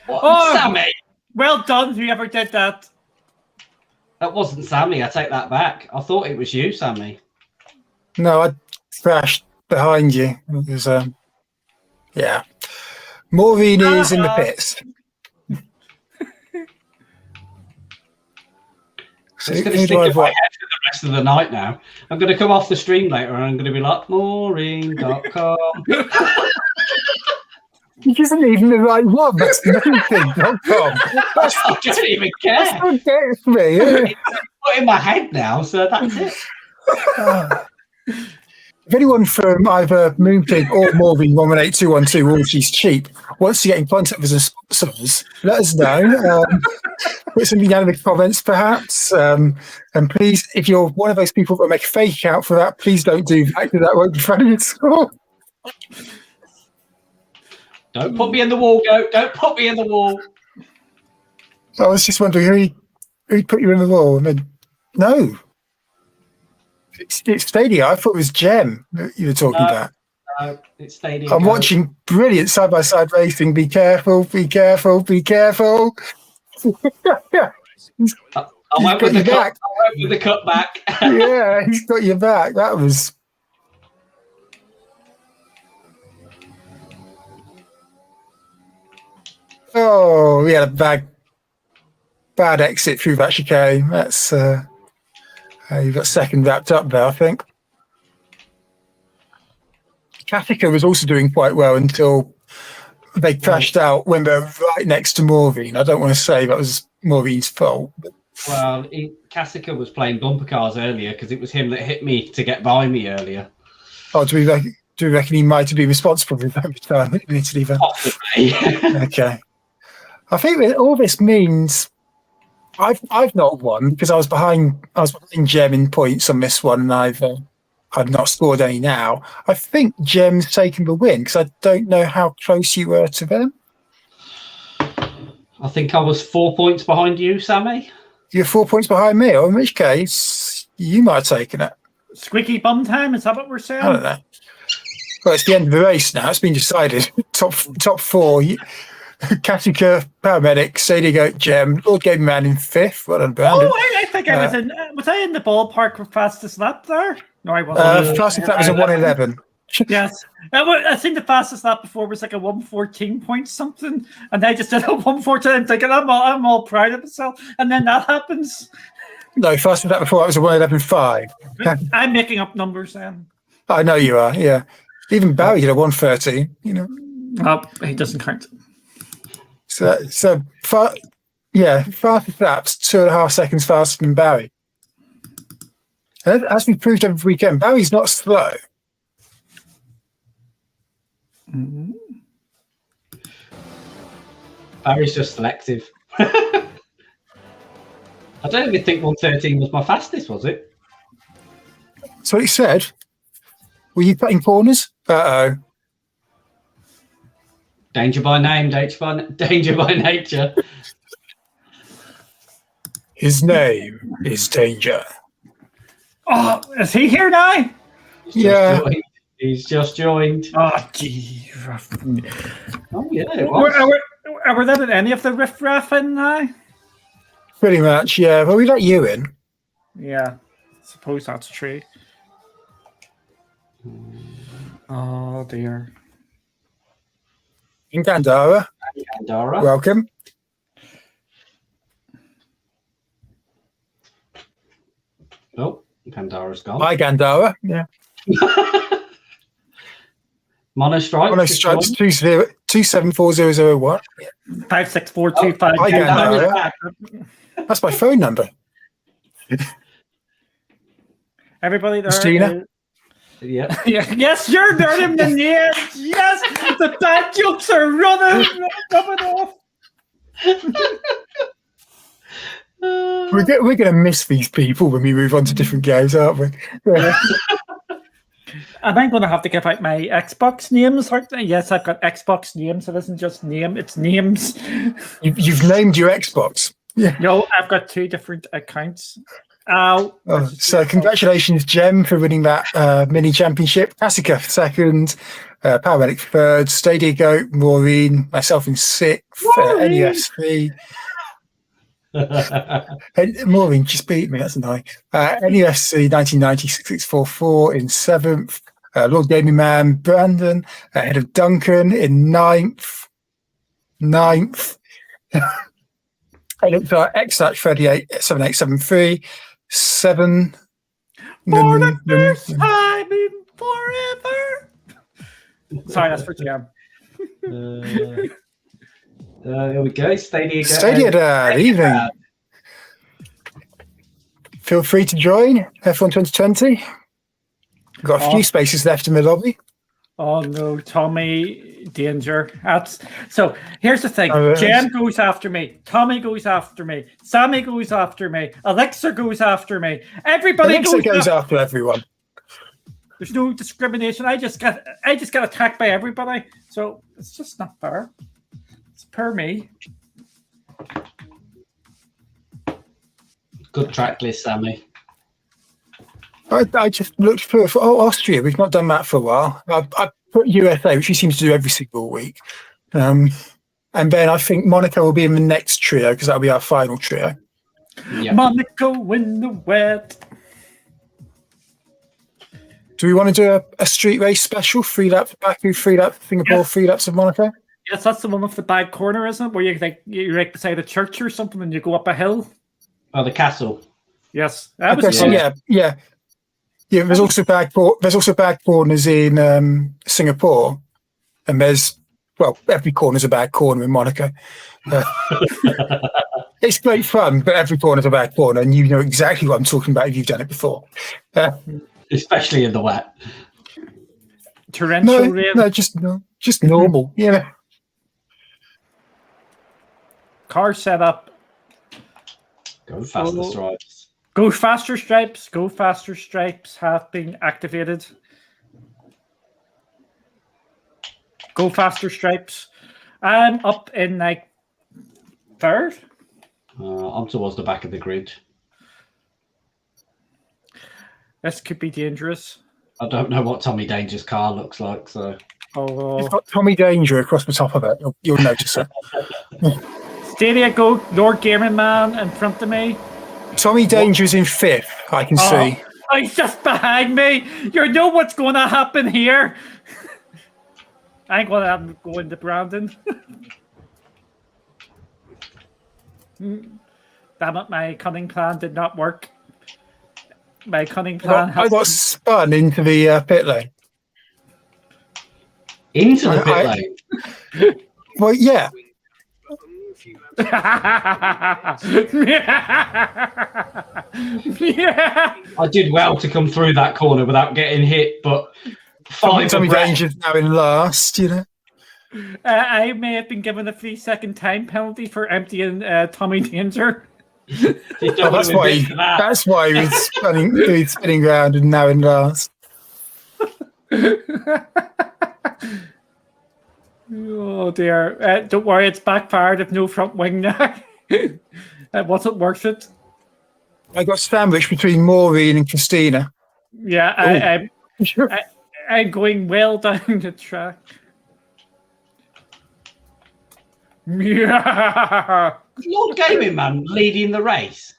What? Oh, Sammy! Well done, whoever did that. That wasn't Sammy. I take that back. I thought it was you, Sammy. No, I crashed behind you. It was, yeah. Maureen is in the pits. So it's going to stick in my head for the rest of the night now. I'm going to come off the stream later and I'm going to be like, Maureen.com. It isn't even the right one. That's nothing.com. I don't even care. That's what gets me. It's put in my head now, so that's it. If anyone from either Moonpig or Maureen 182112 or she's cheap wants to get in contact with us, sponsors, let us know. Put something down in the comments, perhaps. And please, if you're one of those people that make a fake account for that, please don't do that because that won't be funny at all. Don't put me in the wall, Goat. Don't put me in the wall. I was just wondering who put you in the wall. And then, no. It's Stadia. I thought it was Gem that you were talking about. No, it's Stadia. I'm watching brilliant side-by-side racing. Be careful, be careful, be careful. I went with the cutback. Yeah, he's got your back. That was... Oh, we had a bad exit through that chicane. That's... you've got second wrapped up there, I think. Katika was also doing quite well until they crashed out when they're right next to Maureen. I don't want to say that was Maureen's fault. Well, Katika was playing bumper cars earlier because it was him that hit me to get by me earlier. Oh, do we reckon he might have been responsible for that time in Italy then? Possibly. Okay. I think that all this means I've not won because I was behind Jem in points on this one, and I've not scored any now. I think Jem's taken the win because I don't know how close you were to them. I think I was 4 points behind you, Sammy. You're 4 points behind me, or in which case you might have taken it. Squeaky bum time, is that what we're saying? I don't know. Well, it's the end of the race now. It's been decided. Top four. Katika, Paramedic, Sadie Goat, Gem, Lord Game Man in fifth. Well done, Brandon. Oh, I think I was in. Was I in the ballpark for fastest lap there? No, I wasn't. Fastest lap was a 1:11. Yes, I think the fastest lap before was like a 1:14 point something, and I just did a 1:14. I'm thinking I'm all proud of myself, and then that happens. No, fastest lap before that was a 1:11.5. I'm making up numbers then. I know you are. Yeah, even Barry did a 1:30. You know. Oh, he doesn't count. Fastest laps 2.5 seconds faster than Barry. And as we proved every weekend, Barry's not slow. Mm-hmm. Barry's just selective. I don't even think 1:13 was my fastest, was it? That's what he said. Were you cutting corners? Uh-oh. Danger by name, danger by nature. His name is Danger. Oh, is he here now? He's just joined. Oh, gee. Oh, yeah, it was. Are we letting any of the riffraff in now? Pretty much, yeah. Well, we let you in. Yeah, suppose that's true. Oh, dear. In Gandara, Gandara. welcome. Oh, Gandara's gone. Hi, Gandara. Yeah. Monostripes. Monostripes 274001. 56425. Hi, Gandara. That's my phone number. Everybody there. Christina? Yeah. Yes, you're learning the names. Yes, the bad jokes are rubbing off. We're going to miss these people when we move on to different games, aren't we? Yeah. Am I going to have to give out my Xbox names? Yes, I've got Xbox names. It isn't just name, it's names. You've named your Xbox. Yeah. No, I've got 2 different accounts. So congratulations, Jem, for winning that mini championship. Tassika second, Paramedic third, Stadia Goat, Maureen, myself in sixth, NUSV. Maureen just beat me, that's nice. NUSC 1990-6644 in seventh, Lord Gaming Man, Brandon, ahead of Duncan in ninth. I looked at X-387873, 7. For the first time in forever. Sorry, that's for Jam. Here we go. Stadia Dad, evening. Feel free to join F1 2020. We've got a few spaces left in the lobby. Oh no, Tommy Danger. So here's the thing. Jem goes after me. Tommy goes after me. Sammy goes after me. Alexa goes after me. Everybody goes after everyone. There's no discrimination. I just got attacked by everybody. So it's just not fair. It's per me. Good track list, Sammy. I just looked for Austria. We've not done that for a while. I put USA, which he seems to do every single week. And then I think Monaco will be in the next trio because that'll be our final trio. Yep. Monaco in the wet. Do we want to do a street race special? 3 laps of Baku, 3 laps of Singapore, yes. 3 laps of Monaco? Yes, that's the one with the bad corner, isn't it? Where you're like beside a church or something and you go up a hill. Oh, the castle. Yes. Yeah, there's also bad corners in Singapore, and every corner's a bad corner in Monaco. It's great fun, but every corner's a bad corner, and you know exactly what I'm talking about if you've done it before. Especially in the wet. Torrential rain. No, just normal. Yeah. Car setup. Go faster stripes. Go faster stripes. Go faster stripes have been activated. Go faster stripes. I'm up in like third. I'm towards the back of the grid. This could be dangerous. I don't know what Tommy Danger's car looks like, so. It's got Tommy Danger across the top of it. You'll notice it. Stadia Go, Lord Gaming Man in front of me. Tommy Danger's in 5th, I can see. Oh, he's just behind me. You know what's going to happen here. I ain't going to go into Brandon. Damn it, my cunning plan did not work. My cunning plan I got spun into the pit lane. Into the pit lane? Well, yeah. I did well to come through that corner without getting hit, but Tommy Danger's now in last, you know. I may have been given a 3-second time penalty for emptying Tommy Danger. That's why he was spinning around and now in last. Oh dear! Don't worry, it's backfired. If no front wing now, it wasn't worth it. I got sandwiched between Maureen and Christina. Yeah, I'm going well down the track. Yeah. Lord Gaming Man leading the race.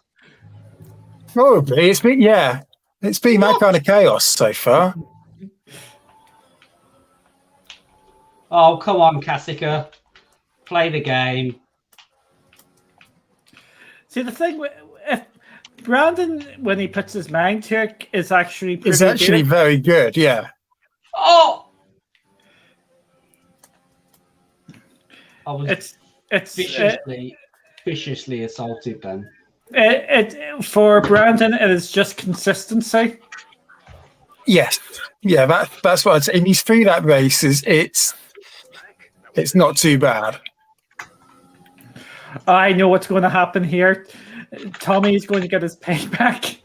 Probably. It's been that kind of chaos so far. Oh, come on, Cassica. Play the game. See, the thing with if Brandon, when he puts his mind to it, is actually pretty It's actually good. very good, yeah. Oh! I was It's viciously assaulted then. for Brandon, it is just consistency. Yes. Yeah, that's what I'd say. And he's through that race, it's not too bad. I know what's going to happen here. Tommy is going to get his payback.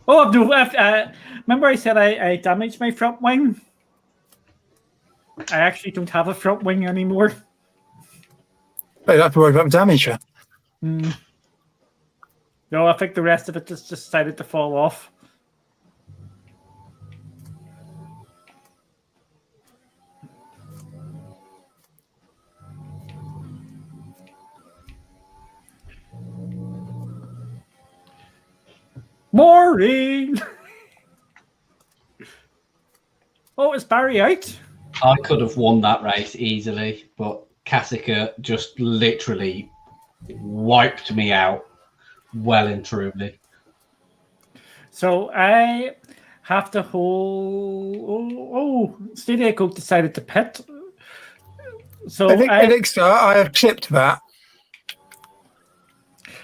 Oh no! Remember I said I damaged my front wing? I actually don't have a front wing anymore. You don't have to worry about damage. No, I think the rest of it just decided to fall off. Maureen! Oh, is Barry out? I could have won that race easily, but Cassica just literally wiped me out well and truly. So I have to hold. Stadia Coke decided to pit. So I think Elixir, I have clipped that.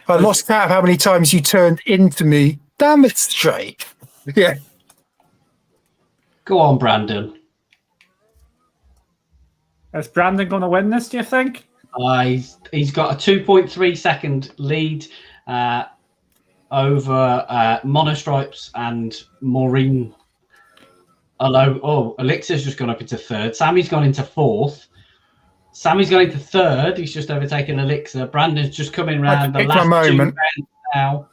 I lost count of how many times you turned into me. Damn it straight. Yeah. Go on, Brandon. Is Brandon going to win this, do you think? He's got a 2.3 second lead over Monostripes and Maureen. Elixir's just gone up into third. Sammy's gone into fourth. Sammy's going into third. He's just overtaken Elixir. Brandon's just coming around the last 2 rounds now.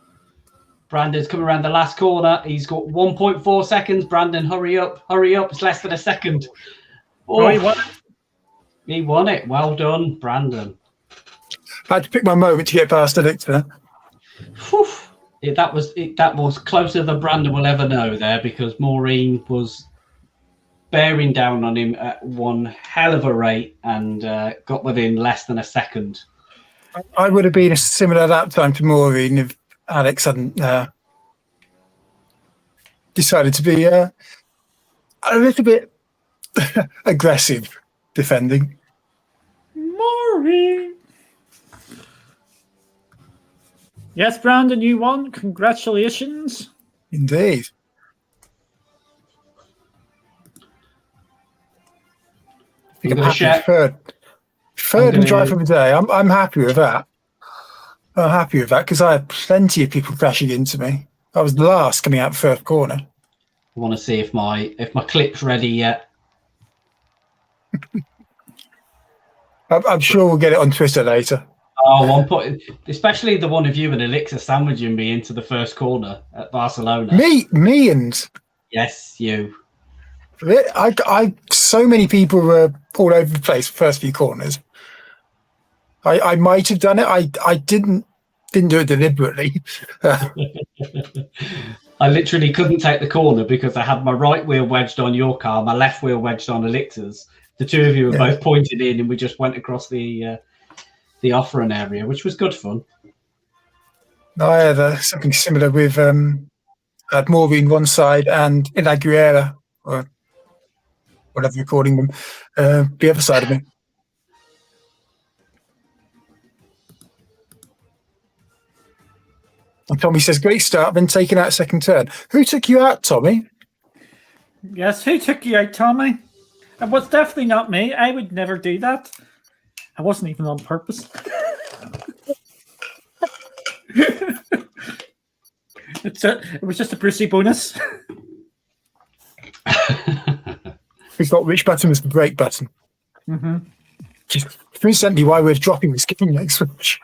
Brandon's coming around the last corner. He's got 1.4 seconds. Brandon, hurry up. Hurry up. It's less than a second. Oh, he won. He won it. Well done, Brandon. I had to pick my moment to get past Elixir. That was closer than Brandon will ever know there, because Maureen was bearing down on him at one hell of a rate and got within less than a second. I would have been a similar lap time to Maureen if Alex hadn't decided to be a little bit aggressive defending. Maureen. Yes, Brandon, you won. Congratulations. Indeed. I think I'm happy with third and drive of the day. I'm happy with that. I'm happy with that because I had plenty of people crashing into me. I was the last coming out the first corner. I want to see if my clip's ready yet. I'm sure we'll get it on Twitter later. Oh, I'm putting, especially the one of you and Elixir sandwiching me into the first corner at Barcelona. Me and yes, you. So many people were all over the place first few corners. I might have done it. I didn't do it deliberately. I literally couldn't take the corner because I had my right wheel wedged on your car, my left wheel wedged on Elixir's. The two of you were both pointed in, and we just went across the off-run area, which was good fun. I had something similar with had Maureen one side and Inaguera, or whatever you're calling them, the other side of me. And Tommy says, great start, then taking out second turn. Who took you out, Tommy? Yes, who took you out, Tommy? It was definitely not me. I would never do that. I wasn't even on purpose. It was just a Brucey bonus. We thought which button was the brake button. Mm-hmm. Which is recently why we're dropping the skipping leg switch.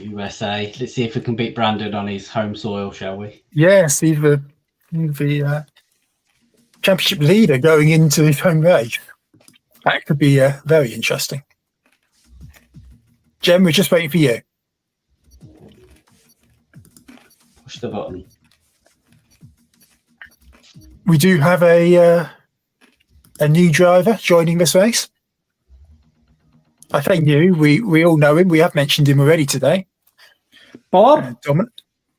USA. Let's see if we can beat Brandon on his home soil, shall we? Yes, he's the championship leader going into his home race. That could be very interesting. Jem, we're just waiting for you. Push the button. We do have a new driver joining this race. I think new. We all know him. We have mentioned him already today. Bob?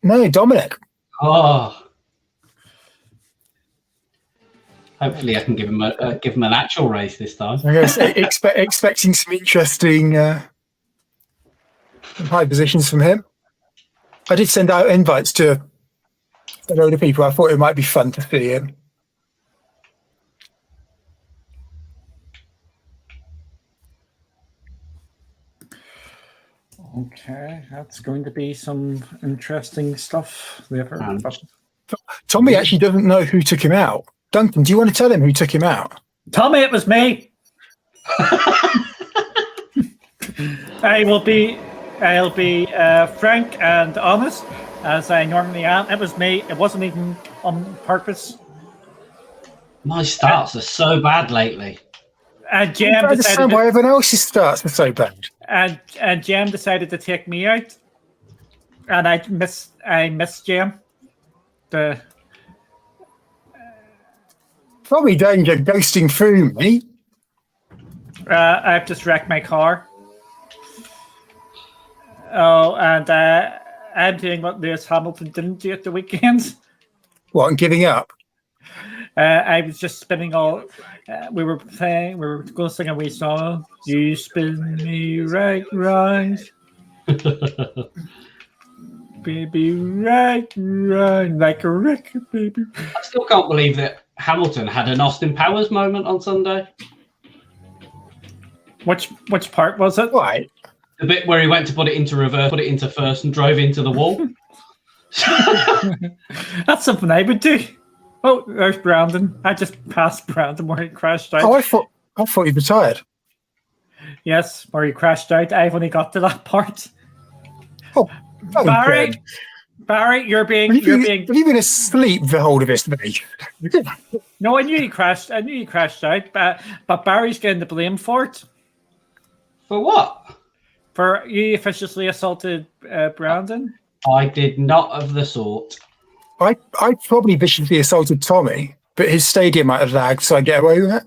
Dominic. Oh. Hopefully, I can give him an actual race this time. I guess expecting some interesting high positions from him. I did send out invites to a load of people. I thought it might be fun to see him. Okay, that's going to be some interesting stuff there. Tommy actually doesn't know who took him out. Duncan, do you want to tell him who took him out? Tommy, it was me. I'll be frank and honest, as I normally am. It was me. It wasn't even on purpose. My starts are so bad lately. And Jam I understand why everyone else's starts were so bad. And Jam decided to take me out, and I missed Jam. Probably danger ghosting through me. I've just wrecked my car. Oh, and I'm doing what Lewis Hamilton didn't do at the weekend. What, and giving up? I was just spinning all. We were going to sing a wee song. You spin me right, baby, right, like a record, baby. I still can't believe that Hamilton had an Austin Powers moment on Sunday. Which part was it? Why? The bit where he went to put it into reverse, put it into first, and drove into the wall. That's something I would do. Oh, there's Brandon. I just passed Brandon where he crashed out. Oh, I thought he retired. Yes, where he crashed out. I've only got to that part. Oh, Barry, you're being. Have you been asleep the whole of this day? No, I knew he crashed out, but Barry's getting the blame for it. For what? For you officiously assaulted Brandon. I did not of the sort. I probably viciously assaulted Tommy, but his stadium might have lagged, so I get away with it.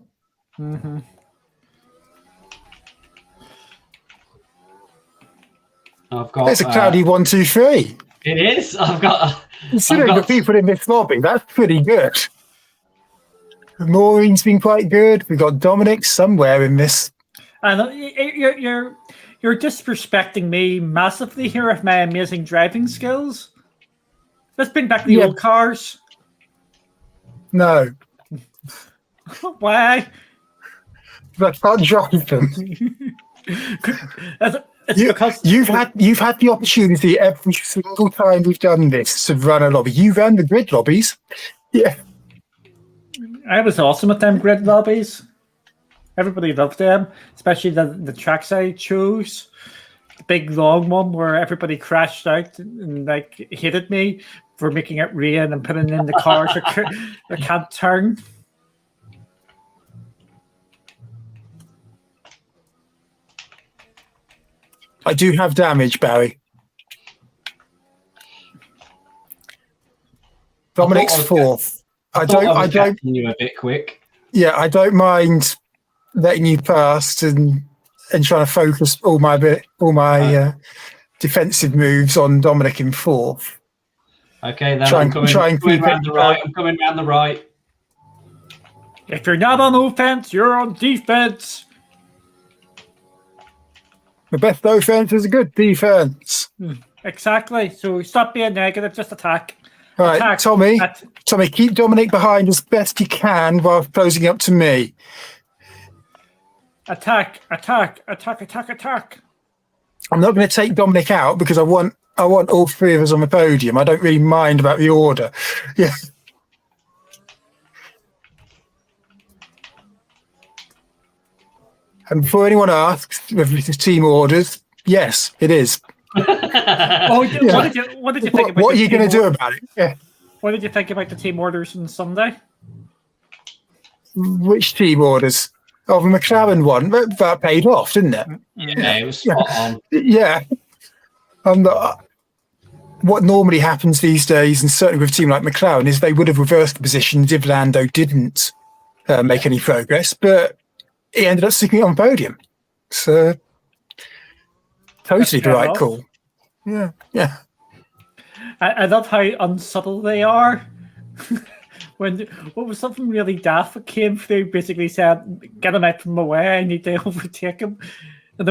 Mm-hmm. I've got. There's a cloudy 1, 2, 3. It is. Considering the people in this lobby, that's pretty good. Maureen's been quite good. We've got Dominic somewhere in this. And you're disrespecting me massively here with my amazing driving skills. Let's bring back the old cars. No. Why? I can't drive them. Because you've had the opportunity every single time we've done this to run a lobby. You ran the grid lobbies. Yeah. I was awesome at them grid lobbies. Everybody loved them, especially the tracks I chose. The big long one where everybody crashed out and like hated me for making it rain and putting in the cars that can't turn. I do have damage, Barry. Dominic's fourth. I don't. You a bit quick. Yeah, I don't mind letting you pass and trying to focus all my defensive moves on Dominic in fourth. Okay, then I'm coming round the right. I'm coming round the right. If you're not on offense, you're on defense. The best offense is a good defense. Exactly. So stop being negative, just attack. All right, attack. Tommy, keep Dominic behind as best you can while closing up to me. Attack. I'm not going to take Dominic out because I want all three of us on the podium. I don't really mind about the order. Yeah. And before anyone asks whether this is team orders, yes, it is. Oh, Yeah. what did you think about What are the you going to team do about it? Yeah. What did you think about the team orders on Sunday? Which team orders? Oh, the McLaren one. That paid off, didn't it? Yeah, it was spot on. Yeah. What normally happens these days, and certainly with a team like McLaren, is they would have reversed the positions if Lando didn't make any progress, but he ended up sticking it on the podium. So, totally the right call. Yeah, yeah. I love how unsubtle they are. What was something really daft that came through, basically said, "Get him out from the way. I need to overtake him." And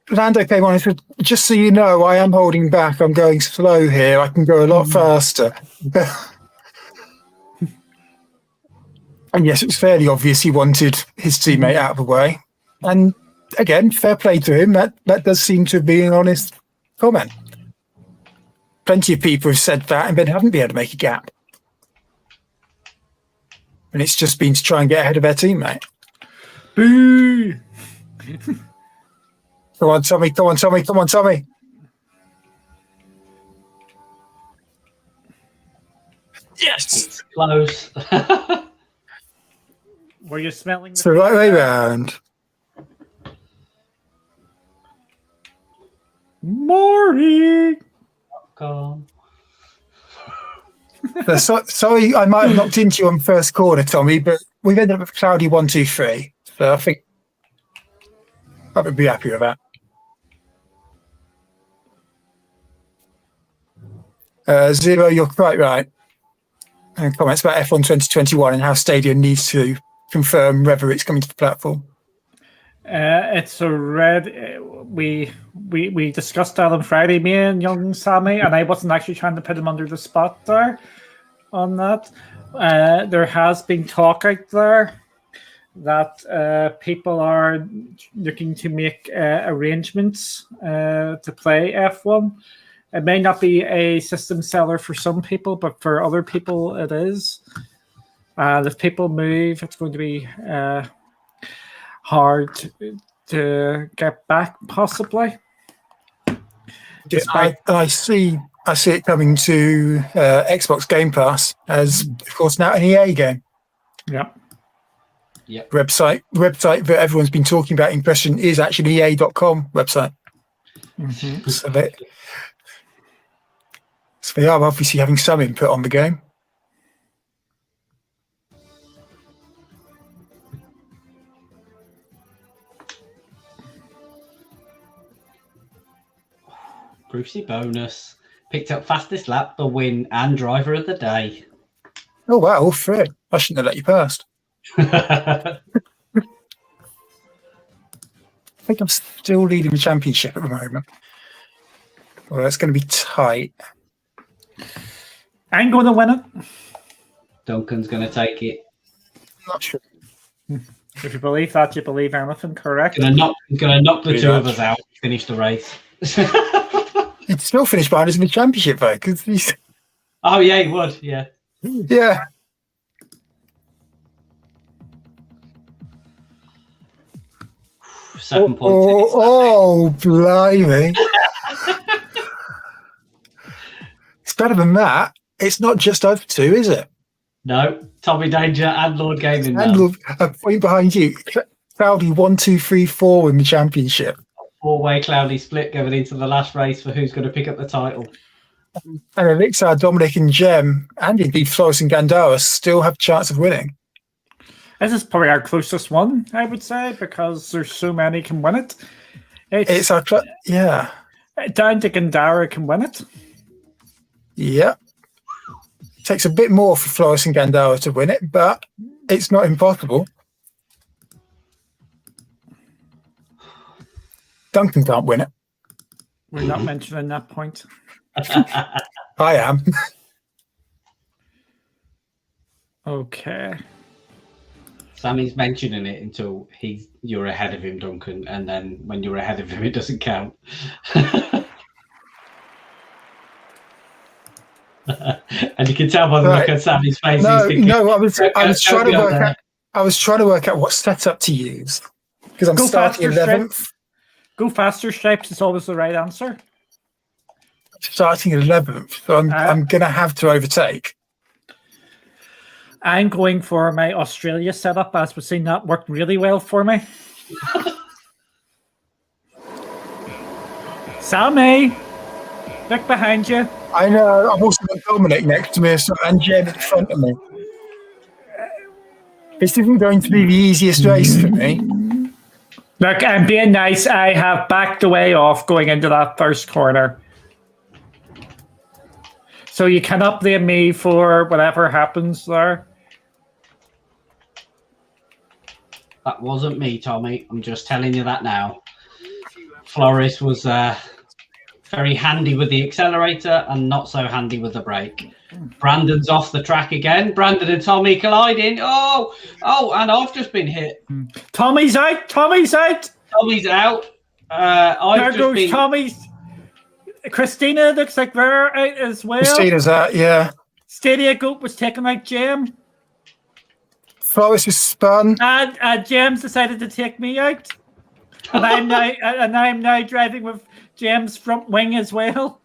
Lando came on and said, "Just so you know, I am holding back. I'm going slow here. I can go a lot faster." And yes, it was fairly obvious he wanted his teammate out of the way. And again, fair play to him. That does seem to be an honest comment. Plenty of people have said that and then haven't been able to make a gap. And it's just been to try and get ahead of their teammate. boo! Come on, Tommy. Come on, Tommy. Come on, Tommy. Yes. Close. Were you smelling? It's the right way round. Morning. Gone. Sorry, I might have knocked into you on first corner, Tommy, but we've ended up with cloudy 1, 2, 3. So I think I would be happy with that. Zero, you're quite right. And comments about F1 2021 and how Stadia needs to confirm whether it's coming to the platform. It's a red. We discussed that on Friday, me and young Sammy, and I wasn't actually trying to put him under the spot there on that. There has been talk out there that people are looking to make arrangements to play F1. It may not be a system seller for some people, but for other people it is. If people move, it's going to be hard to get back, possibly. I see it coming to Xbox Game Pass as, of course, now an EA game. Yep. Yep. Website that everyone's been talking about in question is actually EA.com website. Mm-hmm. So they are obviously having some input on the game. Brucey bonus. Picked up fastest lap, the win, and driver of the day. Oh, wow, all three. I shouldn't have let you past. I think I'm still leading the championship at the moment. Well, that's going to be tight. I'm going to win it. Duncan's going to take it. Not sure. If you believe that, you believe anything, correct? Going to knock the two of us out. Finish the race. He'd still finish behind us in the championship, though, because he's... Oh, yeah, he would, yeah. Yeah. Seven points. Oh, blimey. It's better than that. It's not just us two, is it? No, Tommy Danger and Lord Gaming. And look, a point behind you. Cloudy 1, 2, 3, 4 in the championship. Four-way cloudy split going into the last race for who's going to pick up the title. And Elixir, Dominic and Jem, and indeed Flores and Gandara still have a chance of winning. This is probably our closest one, I would say, because there's so many can win it. It's our yeah. Down to Gandara can win it. Yeah. Takes a bit more for Flores and Gandara to win it, but it's not impossible. Duncan can't win it. We're not mentioning that point. I am. Okay. Sammy's mentioning it until you're ahead of him, Duncan, and then when you're ahead of him, it doesn't count. And you can tell by the look on Sammy's face. I was trying to work out what setup to use because I'm starting 11th. Go faster, Stripes is always the right answer. Starting 11th, so I'm going to have to overtake. I'm going for my Australia setup, as we've seen that worked really well for me. Sammy, look behind you. I know. I've also got Dominic next to me and Jen in front of me. This isn't going to be the easiest race for me. Look, I'm being nice. I have backed away off going into that first corner. So you cannot blame me for whatever happens there. That wasn't me, Tommy. I'm just telling you that now. Floris was very handy with the accelerator and not so handy with the brake. Brandon's off the track again. Brandon and Tommy colliding. Oh, and I've just been hit. Tommy's out. Tommy's out. Tommy's out. There goes Tommy's. Christina looks like they're out as well. Christina's out, yeah. Stadia Goat was taken out Jem. Floris is spun. And Jem's decided to take me out. And I'm now driving with Jem's front wing as well.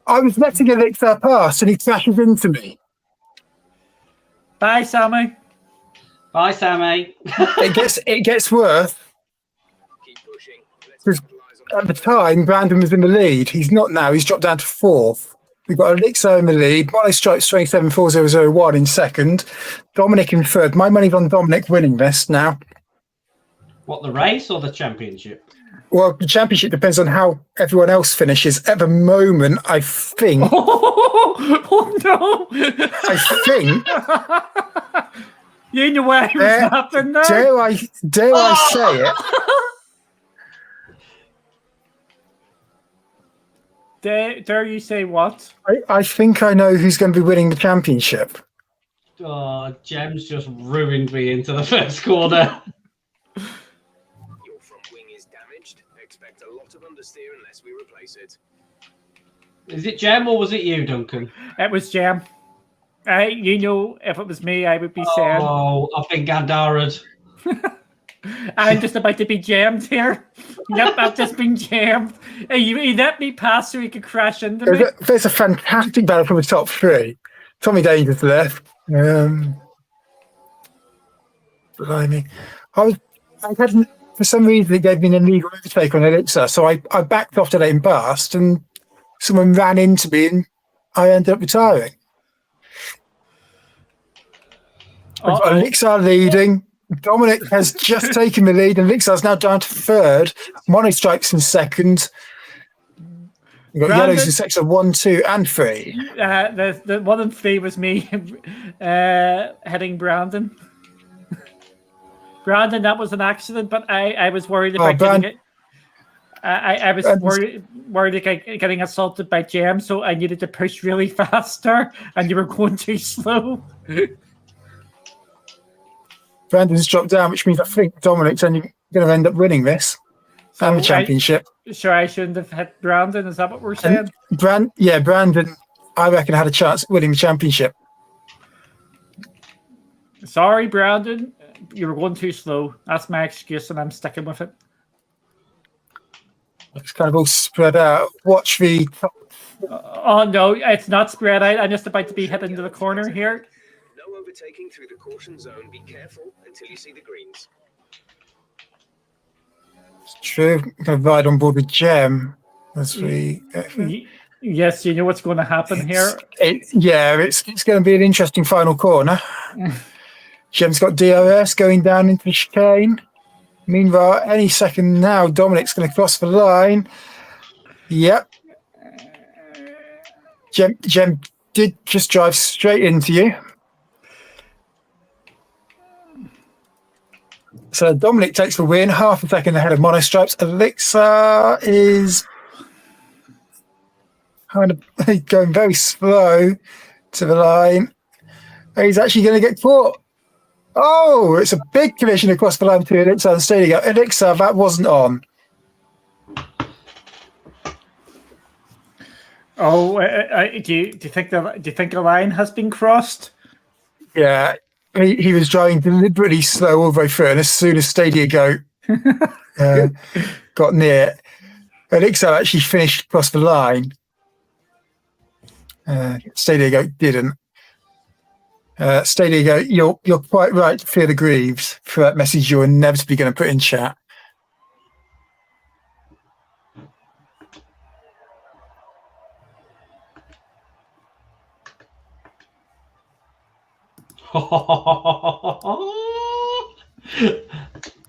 I was letting Elixir pass and he crashes into me. Bye, Sammy. Bye, Sammy. It gets worse. Keep pushing. Let's Because capitalize on at the time, Brandon was in the lead. He's not now. He's dropped down to 4th. We've got Elixir in the lead. Mono Stripes 274001 in 2nd. Dominic in 3rd. My money's on Dominic winning this now. What, the race or the championship? Well, the championship depends on how everyone else finishes. At the moment, I think. Oh no! I think. You know what was happening there? Dare I say it? Dare you say what? I think I know who's going to be winning the championship. Oh, Jem's just ruined me into the first corner. your front wing is damaged. Expect a lot of understeer unless we replace it. Is it Jem or was it you, Duncan? It was Jem. You know, if it was me, I would be sad. Oh, I've been Gandara'd. I'm just about to be jammed here. Yep, I've just been jammed. He let me pass so he could crash into me. There's a fantastic battle from the top 3. Tommy Danger's left. Blimey. I hadn't, for some reason, it gave me an illegal overtake on Elixir, so I backed off to let him past, and someone ran into me, and I ended up retiring. Elixir leading. Dominic has just taken the lead, and Elixir's now down to 3rd. Mono Stripes in 2nd. We've got yellows in section 1, 2, and 3. The 1 and 3 was me heading Brandon. Brandon, that was an accident, but I was worried about getting it. I was worried about getting assaulted by Jem, so I needed to push really faster, and you were going too slow. Brandon's dropped down, which means I think Dominic's only going to end up winning this and the championship. Sure, I shouldn't have hit Brandon. Is that what we're saying? Brandon, I reckon, had a chance at winning the championship. Sorry, Brandon. You were going too slow. That's my excuse, and I'm sticking with it. It's kind of all spread out. Watch the top. Oh, no, it's not spread out. I'm just about to be hit into the corner here. No overtaking through the caution zone. Be careful until you see the greens. It's true. I'm going to ride on board with Jem as we. Yes, you know what's going to happen here. It's going to be an interesting final corner. Jem's got DRS going down into the chicane. Meanwhile, any second now, Dominic's going to cross the line. Yep. Jem did just drive straight into you. So Dominic takes the win, half a second ahead of Mono Stripes. Elixir is kind of going very slow to the line. He's actually going to get caught. Oh, it's a big collision across the line between Elixir and Stadia. Elixir, that wasn't on. Oh, do you think the line has been crossed? Yeah, he was driving deliberately slow all the way through, and as soon as Stadia go, got near. Elixir actually finished across the line. Stadia Goat didn't. Stadia Goat, you're quite right to fear the Greaves for that message you're inevitably going to put in chat.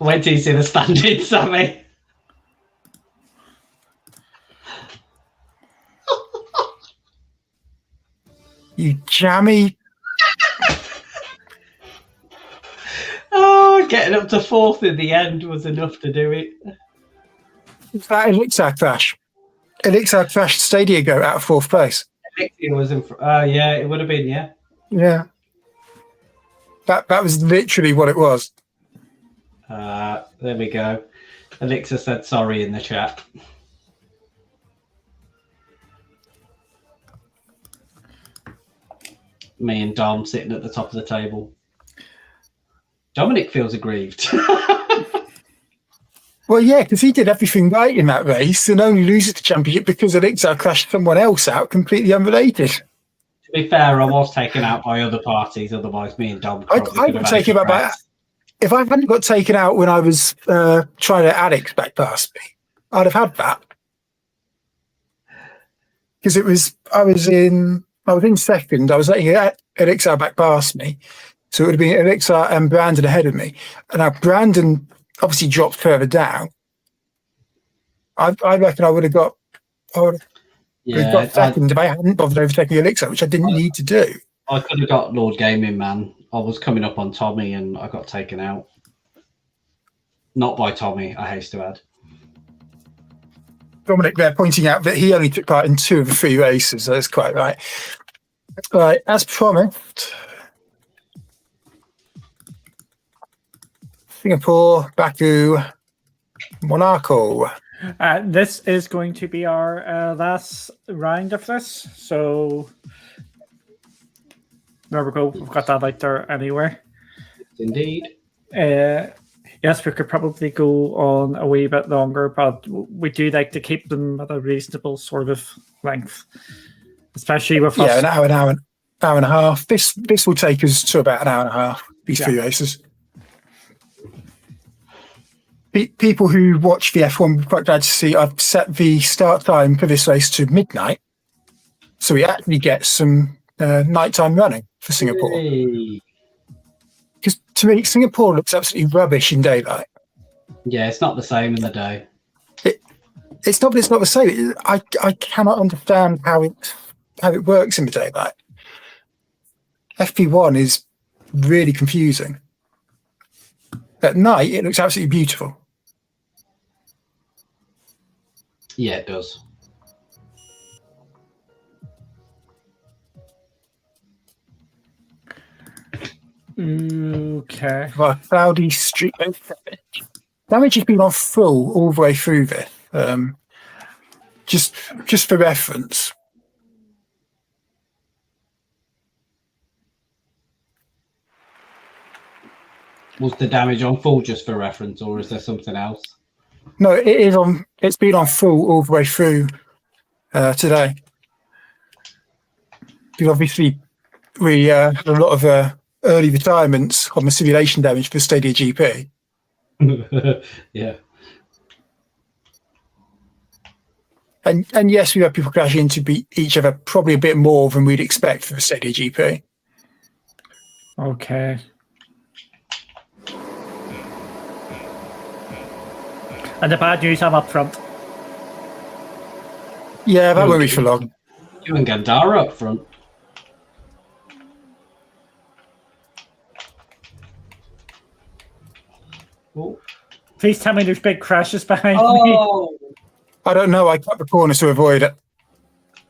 Wait till you see the standing, Sammy. You jammy. Oh, getting up to 4th in the end was enough to do it. Is that Elixir Crash? Elixir Crash Stadia Goat out of 4th place. Elixir was in. Yeah, it would have been. Yeah. Yeah. That was literally what it was. There we go. Elixir said sorry in the chat. Me and Dom sitting at the top of the table. Dominic feels aggrieved. Well, yeah, because he did everything right in that race and only loses the championship because Elixir crashed someone else out completely unrelated. To be fair, I was taken out by other parties. Otherwise, me and Dom. I got taken out by. If I hadn't got taken out when I was trying to Alex back past me, I'd have had that. Because I was in second. I was letting Elixir back past me, so it would have been Elixir and Brandon ahead of me. And now Brandon obviously dropped further down. I reckon I would have got. Got second if I hadn't bothered overtaking Elixir, which I didn't need to do. I could have got Lord Gaming Man. I was coming up on Tommy and I got taken out. Not by Tommy, I haste to add. Dominic there pointing out that he only took part in 2 of the 3 races. So that's quite right. Right, as promised, Singapore, Baku, Monaco. This is going to be our last round of this. So there we go. We've got that out there anyway. Indeed. Yes, we could probably go on a wee bit longer, but we do like to keep them at a reasonable sort of length, especially with us. An hour and a half. This will take us to about an hour and a half. These 3 races. People who watch the F1 will be quite glad to see I've set the start time for this race to midnight, so we actually get some nighttime running for Singapore. Because to me, Singapore looks absolutely rubbish in daylight. Yeah, it's not the same in the day. It's not the same. I cannot understand how it works in the daylight. FP1 is really confusing. At night, it looks absolutely beautiful. Yeah, it does. Okay. Right, cloudy street. Damage has been on full all the way through this. Just for reference. Was the damage on full just for reference, or is there something else? No, it is on. It's been on full all the way through today. Because obviously we had a lot of early retirements on the simulation damage for Stadia GP. Yeah. And yes, we have people crashing into each other probably a bit more than we'd expect for the Stadia GP. Okay. And the bad news, I'm up front. Yeah, that won't be for long. You and Gandara up front. Oh. Please tell me there's big crashes behind me. I don't know. I cut the corners to avoid it.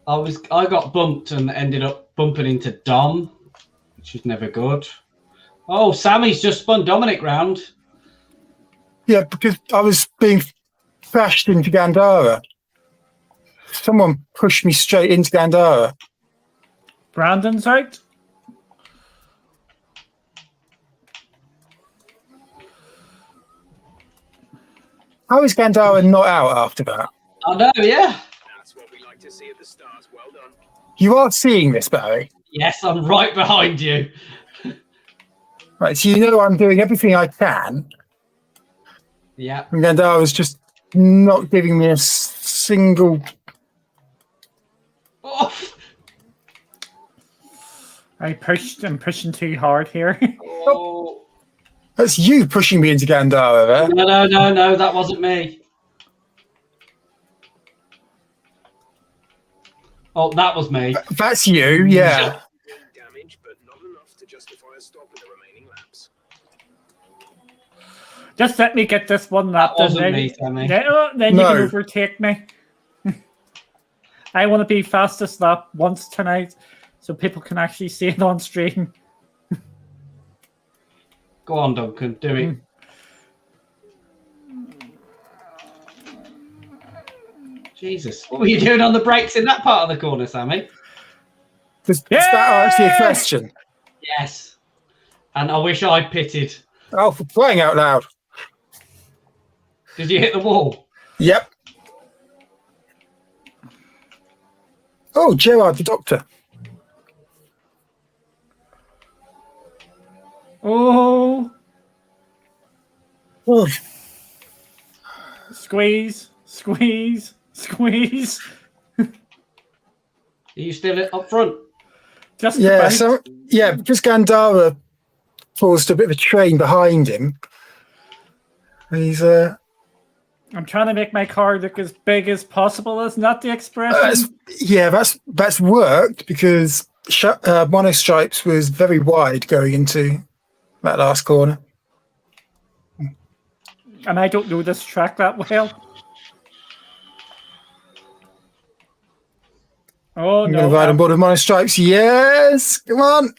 I got bumped and ended up bumping into Dom, which is never good. Oh, Sammy's just spun Dominic round. Yeah, because I was being crashed into Gandara. Someone pushed me straight into Gandara. Brandon's out. How is Gandara not out after that? I know, yeah. That's what we like to see at the start. Well done. You are seeing this, Barry. Yes, I'm right behind you. Right, so you know I'm doing everything I can. Yeah. And Gandara's just not giving me a single... Oh, I'm pushing too hard here. oh. That's you pushing me into Gandara there. No, that wasn't me. Oh, that was me. That's you, yeah. Damage, but not enough to justify a stop in the remaining laps. Just let me get this one lap. That wasn't me, Sammy. Then you No. can overtake me. I want to be fastest lap once tonight, so people can actually see it on stream. Go on, Duncan. Do it. Jesus. What were you doing on the brakes in that part of the corner, Sammy? Is that actually a question? Yes. And I wish I pitted. Oh, for crying out loud. Did you hit the wall? Yep. Oh, Gerard, the doctor. Oh, Oh, squeeze, squeeze, squeeze. Are you still up front? Just yeah, about. so, yeah, because Gandara caused a bit of a train behind him. He's, I'm trying to make my car look as big as possible. Isn't that the expression? that's worked because Monostripes was very wide going into that last corner. And I don't know this track that well. Oh I'm no! going to ride on board with Monostripes. Yes, come on.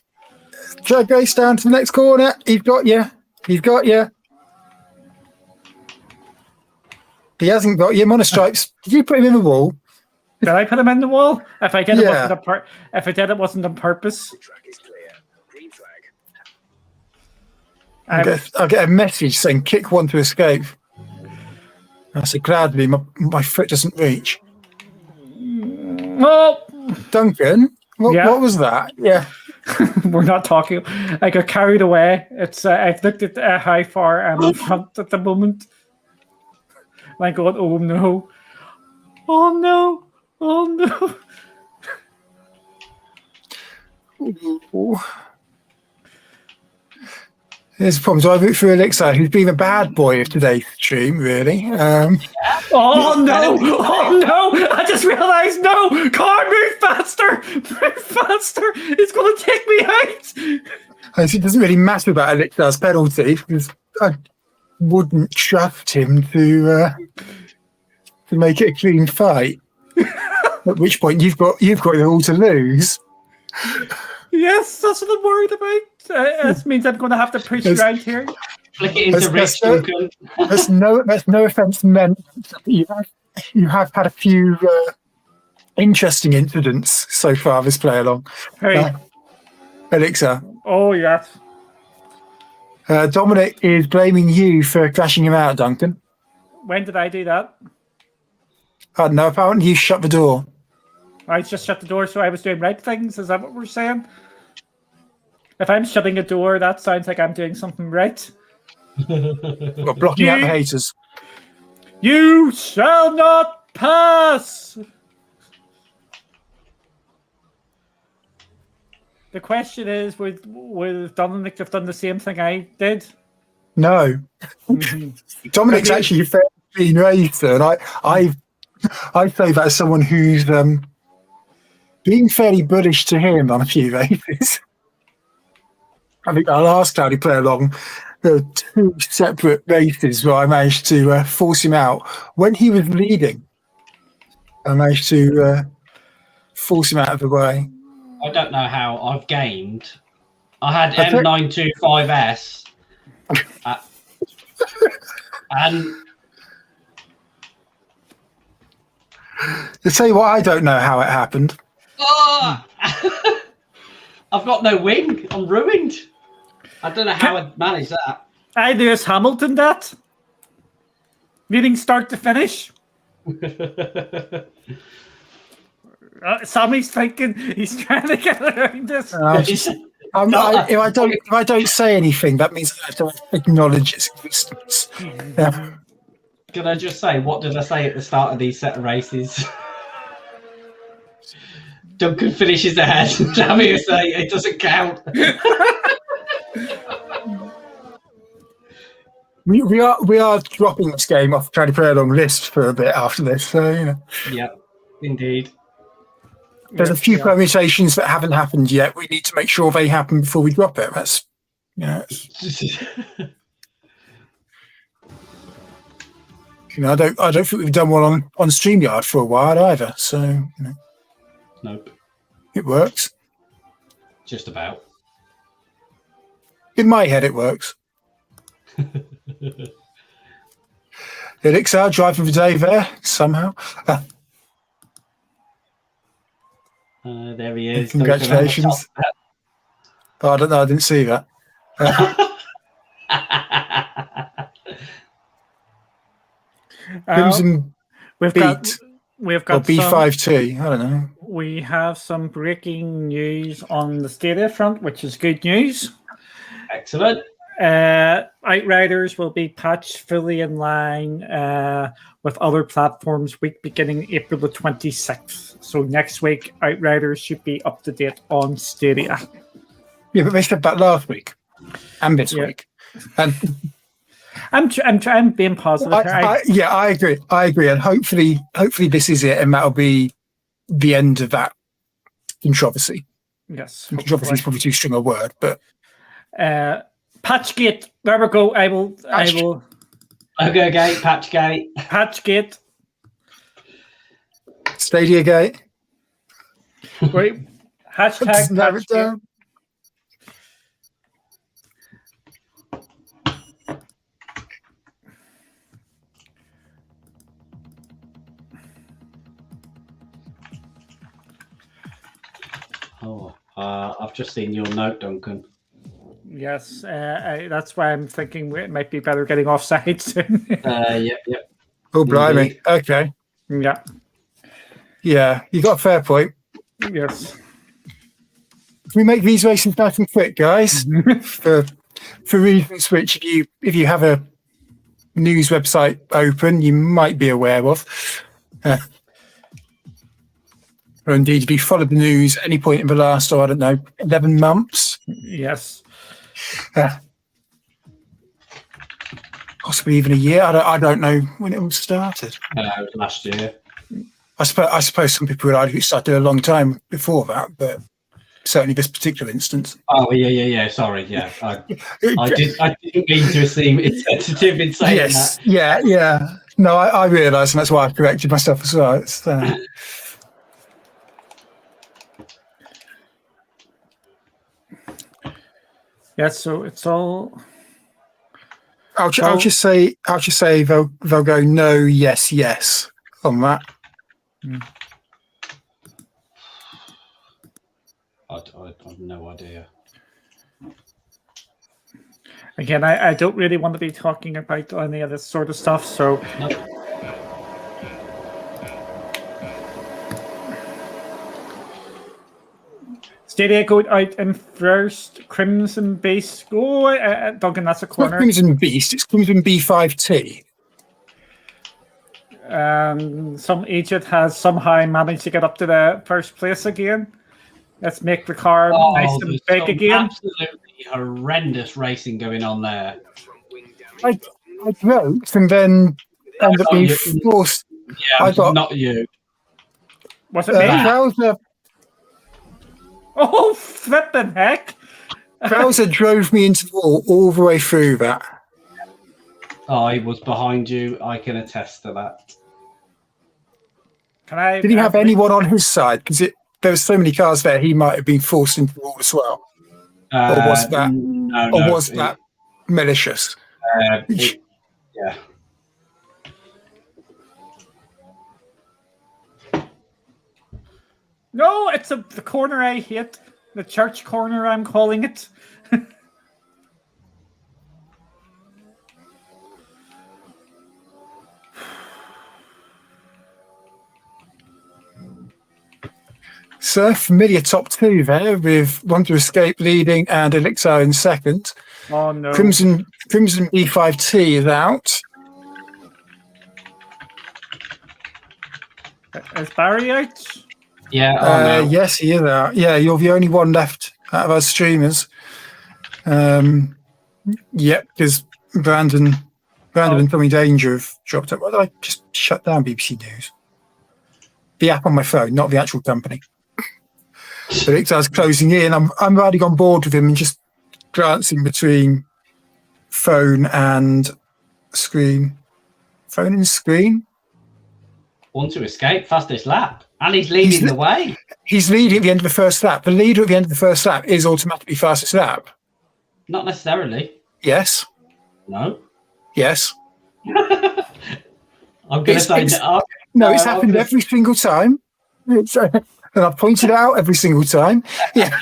Drag race down to the next corner. He's got you. He's got you. He hasn't got you. Monostripes. Did you put him in the wall? Did I put him in the wall? If I did, Yeah. If I did, it wasn't on purpose. The track is clear. Green flag. I'll get a message saying kick one to escape. I said, gladly, my foot doesn't reach. Oh, Duncan, Yeah. what was that? Yeah. we're not talking. I got carried away. It's I've looked at how far I'm in front at the moment. My God! Oh no! Oh no! Oh no! Here's the problem. Do I root for Elixir, who's been a bad boy of today's stream, really? Oh no! Oh no! I just realised, no! Car, move faster! Move faster! It's going to take me out! It doesn't really matter about Elixir's penalty because I wouldn't trust him to make it a clean fight. At which point you've got it all to lose. Yes, that's what I'm worried about. This means I'm going to have to push around here. Flick it into Rich, Duncan. There's no offence meant. You have had a few interesting incidents so far this play along. Hey. Elixir. Oh, yes. Dominic is blaming you for crashing him out, Duncan. When did I do that? No, apparently you shut the door. I just shut the door, so I was doing right things. Is that what we're saying? If I'm shutting a door, that sounds like I'm doing something right. We're blocking out the haters. You shall not pass! The question is, would Dominic have done the same thing I did? No. Dominic's actually a fairly clean racer, and I say that as someone who's been fairly bullish to him on a few races. I think our last Cloudy Play Along, there were two separate races where I managed to force him out when he was leading. I managed to force him out of the way. I don't know how I've gained. I had M925S and To tell you what, I don't know how it happened. I've got no wing. I'm ruined. I don't know how I'd manage that. I Lewis Hamilton that. Meeting start to finish. Sammy's thinking he's trying to get around this. If I don't say anything, that means I have to acknowledge its existence. Yeah. Can I just say, what did I say at the start of these set of races? Duncan finishes ahead. Sammy will say it doesn't count. We are dropping this game off trying to play along list for a bit after this, so you know. Yeah, indeed. There's a few permutations that haven't happened yet. We need to make sure they happen before we drop it. That's I don't think we've done one on StreamYard for a while either. So Nope. It works. Just about. In my head, it works. Elixir driving the day there somehow. There he is. Congratulations. Oh, I don't know. I didn't see that. Crimson we've got or B5T. I don't know. We have some breaking news on the Stadia front, which is good news. Excellent. Outriders will be patched fully in line with other platforms week beginning April the 26th. So next week, Outriders should be up to date on Stadia. Yeah, but they said that last week and this week. And I'm trying being positive. I agree, and hopefully this is it, and that'll be the end of that controversy. Yes, controversy is probably too strong a word, but Patchgate. There we go. I will. Okay, gate. Patchgate. Patchgate. Stadia Gate. Right. Hashtag Patchgate. Oh, I've just seen your note, Duncan. Yes, that's why I'm thinking it might be better getting offside soon. Yep. Oh, blimey. Okay. Yeah. Yeah, you got a fair point. Yes. Can we make these races nice and quick, guys? for reasons which if you have a news website open, you might be aware of. Or indeed, if you followed the news at any point in the last, 11 months. Yes. Possibly even a year. I don't know when it all started. It was last year. I suppose some people would argue it started a long time before that, but certainly this particular instance. Oh yeah. Sorry, yeah. I didn't mean to seem insensitive in saying that. Yeah. No, I realise, and that's why I corrected myself as well. It's, yeah, so it's all. I'll just say they'll go no, yes on that. I have no idea. Again, I don't really want to be talking about any of this sort of stuff, so. Nope. Stadia going out in first. Crimson Beast. Oh, Duncan, that's a corner. Not Crimson Beast. It's Crimson B5T. Some agent has somehow managed to get up to the first place again. Let's make the car nice and big again. Absolutely horrendous racing going on there. I wrote and then ended up being forced. Yeah, not you. Was it me? Bowser. Oh, flipping heck! Bowser drove me into the wall all the way through that. I was behind you. I can attest to that. Did he have anyone on his side? Because there were so many cars there, he might have been forced into the wall as well. Or was that? No, or was that malicious? Yeah. No, it's the corner I hate. The church corner, I'm calling it. So familiar top two there, with One to Escape leading and Elixir in second. Oh no. Crimson E5T is out. Is Barry out? Yeah. Oh, no. Yes, he is out. Yeah, you're the only one left out of our streamers. Yep, because Brandon and Tommy Danger have dropped out. Why did I just shut down BBC News? The app on my phone, not the actual company. So Elixir's closing in. I'm riding on board with him and just glancing between phone and screen. Phone and screen. Want to Escape, fastest lap. And he's leading the way. He's leading at the end of the first lap. The leader at the end of the first lap is automatically fastest lap. Not necessarily. Yes. No. Yes. I'm going to say no. No, it's happened every single time. And I've pointed it out every single time. Yeah.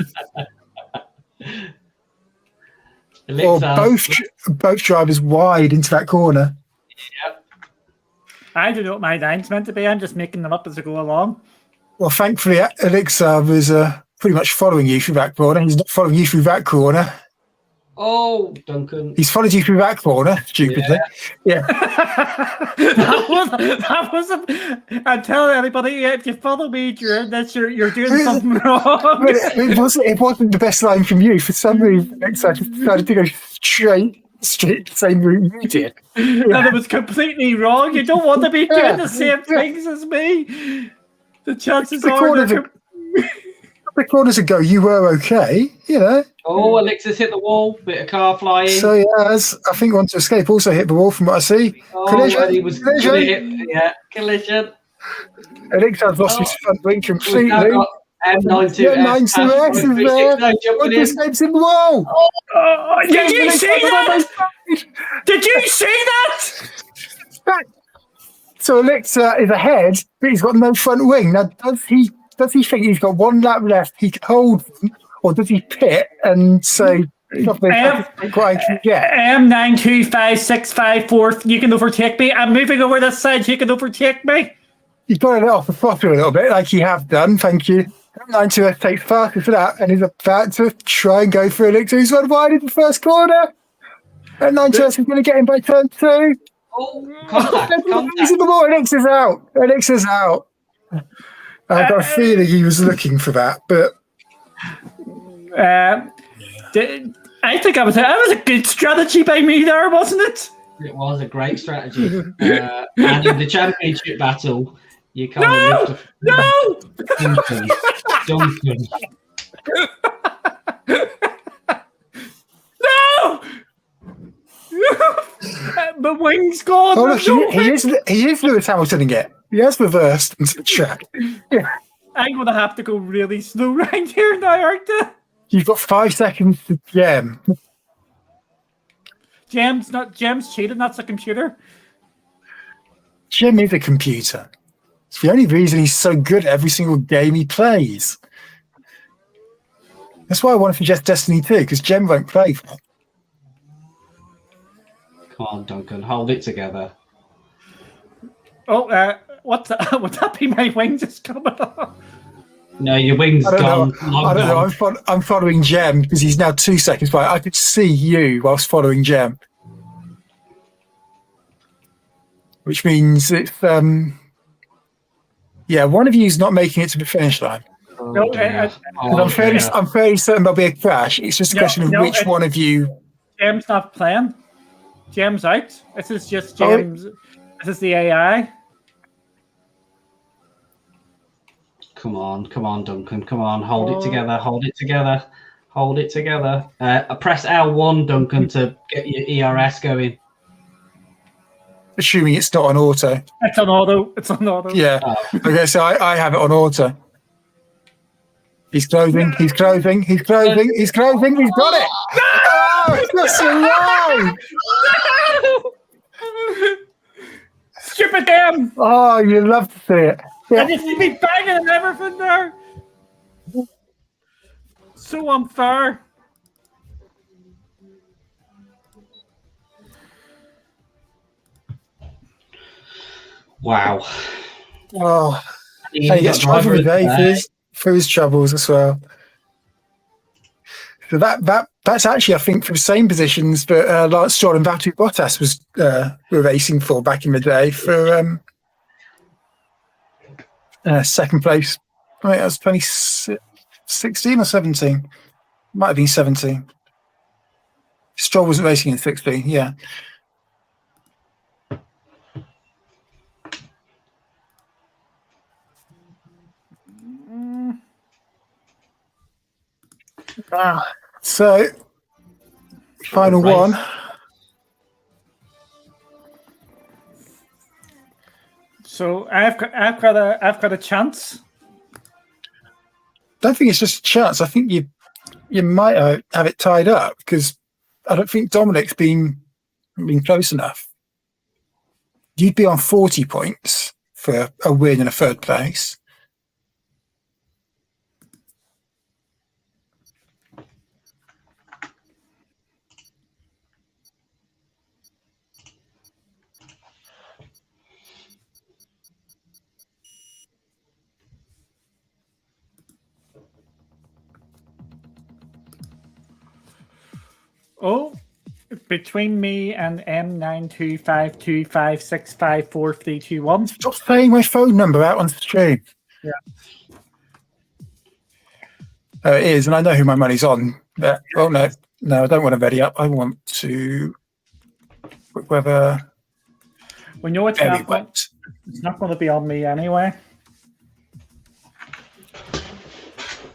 Or both drivers wide into that corner. Yep. I don't know what my nine's meant to be. I'm just making them up as I go along. Well, thankfully, Elixir was pretty much following you through that corner. He's not following you through that corner. Oh, Duncan. He's followed you through that corner, stupidly. Yeah. that was I'm telling anybody, if you follow me during this, you're doing something wrong. It wasn't the best line from you. For some reason, Elixir just decided to go straight the same route you did. And it was completely wrong. You don't want to be doing the same things as me. The chances are the corners ago, you were okay, you know. Oh, Elixir's hit the wall. Bit of car flying. So I think Want to Escape also hit the wall from what I see. Collision. He was collision. Collision. Elixir's lost his front wing completely. M92S. M92S is there. Want to Escape's in the wall. Did you see that? Did you see that? So Elixir is ahead, but he's got no front wing. Now, does he think he's got one lap left, he can hold them, or does he pit and say, what I can get? M925654, you can overtake me. I'm moving over this side, you can overtake me. You've got it off the throttle a little bit, like you have done, thank you. M92S takes faster for that, and is about to try and go for Elixir. He's run wide in the first corner. M92S is going to get him by turn 2. Oh, contact. He's in the wall. Elixir's out. I've got a feeling he was looking for that, but I think that was a good strategy by me there, wasn't it? It was a great strategy. And in the championship battle, you can't. No! Duncan. No! My wing's gone. Oh, look, he is Lewis Hamilton again. He has reversed into the track. Yeah. I'm going to have to go really slow right here now, aren't I? You've got 5 seconds to jam. Gem's cheating, that's a computer. Jim is a computer. It's the only reason he's so good at every single game he plays. That's why I want to suggest Destiny 2, because Jem won't play for it. Come on, Duncan, hold it together. Oh, would that be my wing just coming off? No, your wing's gone. I don't know. I'm following Jem because he's now 2 seconds by. I could see you whilst following Jem, which means it's one of you's not making it to the finish line. I'm fairly certain there'll be a crash. It's just a question of which one of you. Jem's not playing. Jem's out. This is just Jem's. This is the AI. Come on, Duncan. Come on, hold it together. Press L1, Duncan, to get your ERS going. Assuming it's not on auto. It's on auto. Yeah. Okay, so I have it on auto. He's closing. He's got it. Oh, that's so low. Stupid damn. Oh, you love to see it. Yeah. And you see me banging and everything there. So unfair. Wow. Oh, he gets driver of the day for his troubles as well. So that's actually, I think, for the same positions that Lance Stroll and Valtteri Bottas were racing for back in the day for second place. I think that was 2016 or 17. Might have been 17. Stroll wasn't racing in 16, yeah. So, final one. So I've got a chance. Don't think it's just a chance. I think you might have it tied up because I don't think Dominic's been close enough. You'd be on 40 points for a win and a third place. Oh, between me and M9252565431. Stop saying my phone number out on the stream. Yeah. It is, and I know who my money's on. But, well, no, I don't want to ready up. I want to whether. We know it's not going to be on me anyway.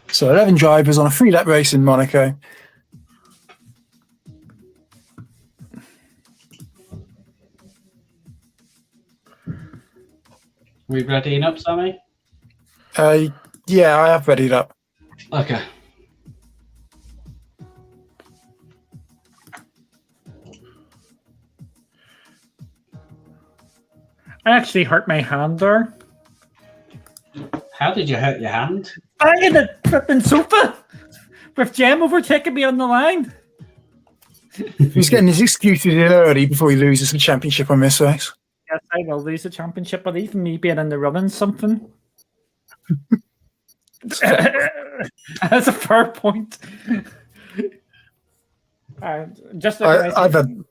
So 11 drivers on a 3-lap race in Monaco. We readying up, Sammy? Yeah, I have readied up. Okay. I actually hurt my hand there. How did you hurt your hand? Banging the flipping sofa with Jem overtaking me on the line. He's getting his excuses in early before he loses the championship on this race. Yes, I will lose the championship, but even me being in the running something. That's a fair point. Just I've had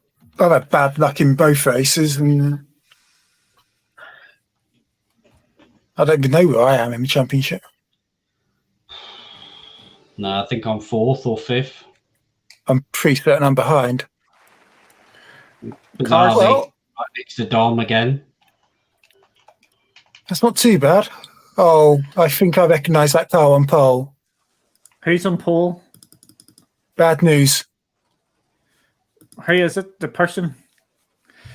bad luck in both races, and I don't even know where I am in the championship. No, I think I'm 4th or 5th. I'm pretty certain I'm behind. Bizarrely, Well, right next to Dom again. that's not too bad. Oh, I think I recognise that car on pole. Who's on pole? Bad news. Who is it? The person?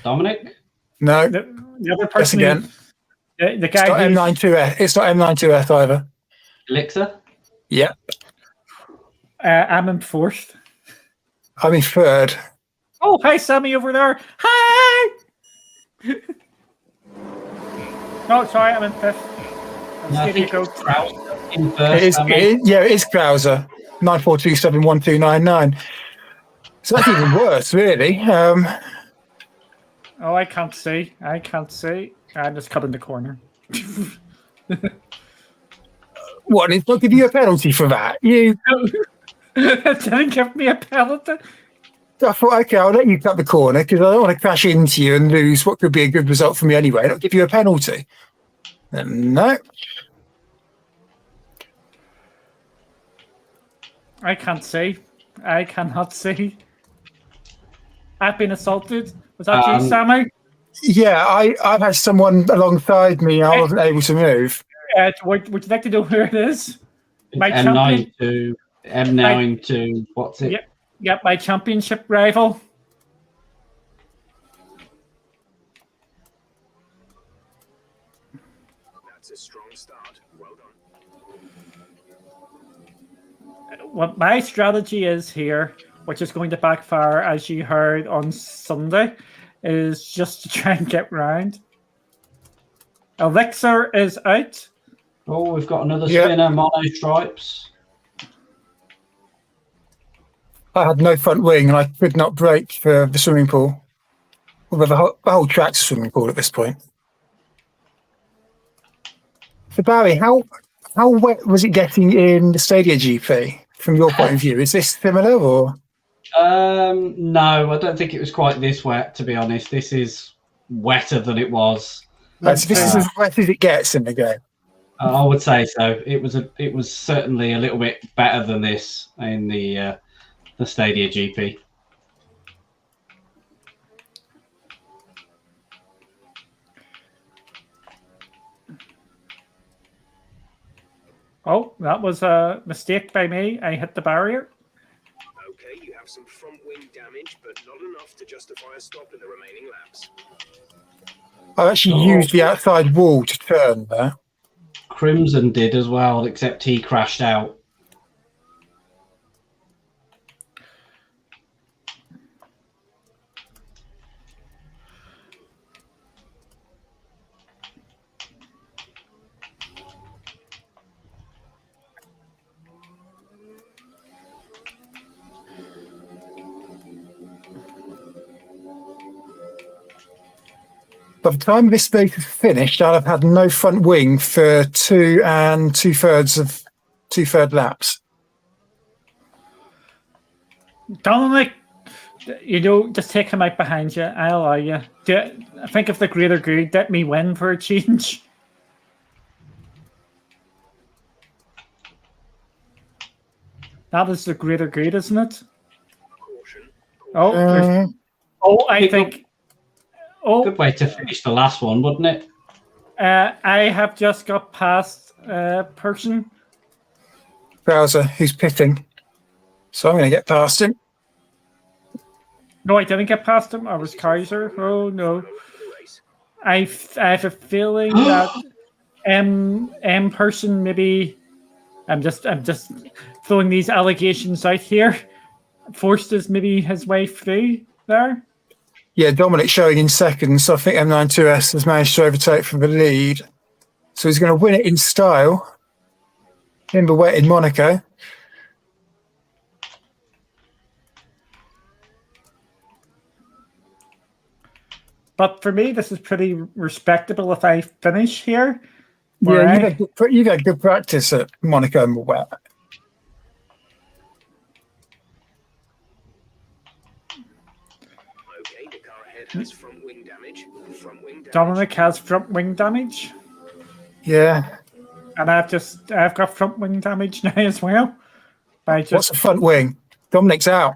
Dominic? No, The other yes person? again. The It's not guy who's... M92F. It's not M92F either. Elixir? Yeah, I'm in 4th. I'm in 3rd. Oh, hi, Sammy over there. Hi! No, sorry, I'm in 5th. I'm No, I scared to think go. it's Krauser in It first. is, Sammy. it is Krauser. 94271299. So that's even worse, really. Oh, I can't see. I'm just cutting the corner. What? It's not give you a penalty for that? You? Didn't give me a penalty. I thought, okay, I'll let you cut the corner because I don't want to crash into you and lose what could be a good result for me anyway. I'll give you a penalty. No. I can't see. I cannot see. I've been assaulted. Was that you, Sammy? Yeah, I've had someone alongside me. I wasn't able to move. Would you like to know where it is? My champion. M92, what's it? Yep, my championship rival. That's a strong start. Well done. What my strategy is here, which is going to backfire, as you heard on Sunday, is just to try and get round. Elixir is out. Oh, we've got another spinner, mono stripes. I had no front wing and I could not brake for the swimming pool. Although the whole track's a swimming pool at this point. So Barry, how How wet was it getting in the Stadia GP from your point of view? Is this similar or? No, I don't think it was quite this wet, to be honest. This is wetter than it was. So this is as wet as it gets in the game. I would say so. It was certainly a little bit better than this in the Stadia GP. Oh, that was a mistake by me. I hit the barrier. Okay, you have some front wing damage, but not enough to justify a stop in the remaining laps. I actually used the outside wall to turn there. Crimson did as well, except he crashed out. By the time this race is finished, I'll have had no front wing for 2 2/3 laps. Dominic, just take him out behind you. I'll allow you. I think of the greater good, let me win for a change. That is the greater good, isn't it? Caution. I think. Good way to finish the last one, wouldn't it? I have just got past person. Bowser, who's pitting. So I'm going to get past him. No, I didn't get past him. I was Kaiser. Oh no. I have a feeling that M person maybe. I'm just throwing these allegations out here. Forced maybe his way through there. Yeah, Dominic showing in second, so I think M92S has managed to overtake from the lead. So he's going to win it in style. In the wet in Monaco. But for me, this is pretty respectable if I finish here. Yeah, you've had good practice at Monaco in the wet. Okay, the car ahead has front wing damage. Dominic has front wing damage. Yeah. And I've got front wing damage now as well. What's the front wing? Dominic's out.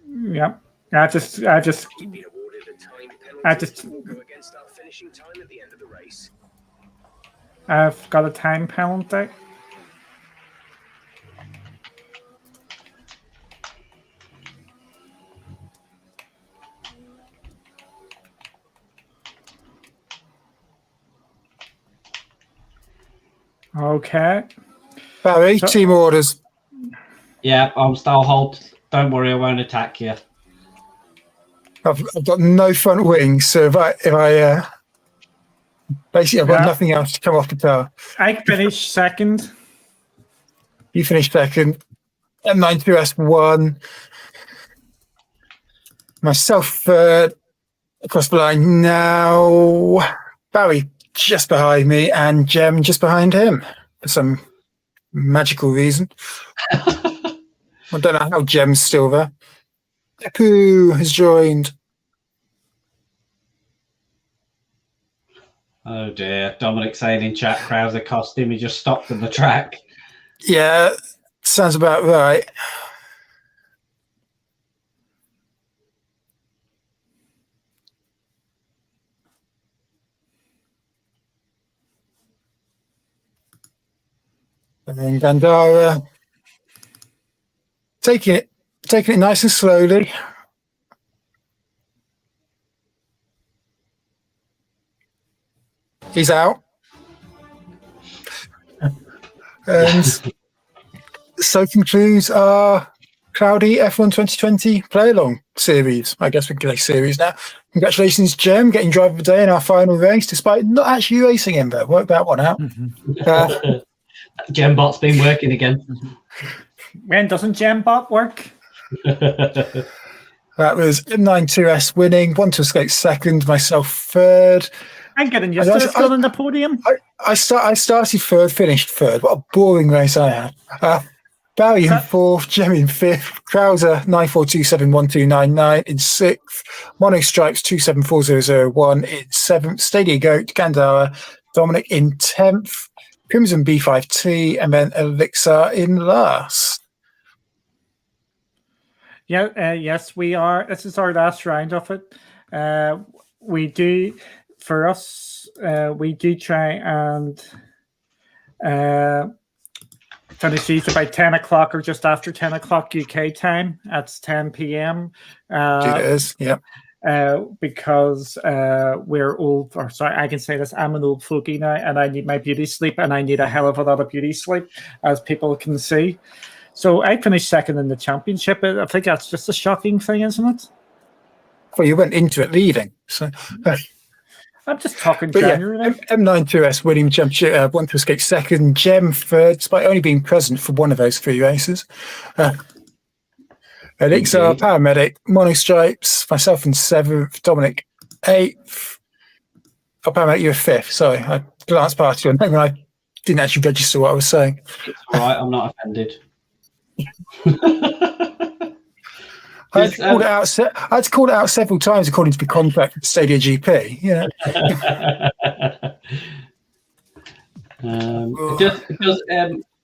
Yeah. I just Go against our finishing time at the end of the race. I've got a time penalty. Okay. Barry, team orders. Yeah, I'll hold. Don't worry, I won't attack you. I've got no front wing, so if I basically I've got nothing else to come off the car. I finished second. You finished second. M92S won. Myself third. Across the line now. Barry just behind me and Jem just behind him for some magical reason. I don't know how Jem's still there. Deku has joined. Oh dear. Dominic saying in chat, Krauser cost him. He just stopped on the track. Yeah, sounds about right. And then Gandara taking it nice and slowly. He's out. And so concludes our Cloudy F1 2020 Playalong series. I guess we can say series now. Congratulations, Jem, getting driver of the day in our final race, despite not actually racing him, but worked that one out. Gembot's been working again. When doesn't Gembot work? That was M92S winning, one to escape second, myself third. I'm getting used to this going on the podium. I started third, finished third. What a boring race I had. Barry in fourth, Jem in fifth, Krauser 94271299 in sixth, Mono Stripes 274001 in seventh, Stadia Goat, Gandara, Dominic in 10th, Crimson B5T, and then Elixir in last. Yeah, yes, we are. This is our last round of it. We do try and finish these about 10 o'clock or just after 10 o'clock UK time. That's 10 p.m. It is, yeah. Because we're old, or sorry, I can say this, I'm an old fogey now, and I need my beauty sleep, and I need a hell of a lot of beauty sleep, as people can see. So I finished second in the championship. I think that's just a shocking thing, isn't it? Well, you went into it leading, so... I'm just talking but generally. Yeah, M92S winning championship, Want to Escape second, Gem third, despite only being present for one of those 3 races. Elixir, Paramedic, Monostripes, myself in seventh, Dominic eighth. Oh, Paramedic, you were fifth. Sorry, I glanced past your name and I didn't actually register what I was saying. It's all right, I'm not offended. I had to call it out several times according to the contract with Stadia GP. You know.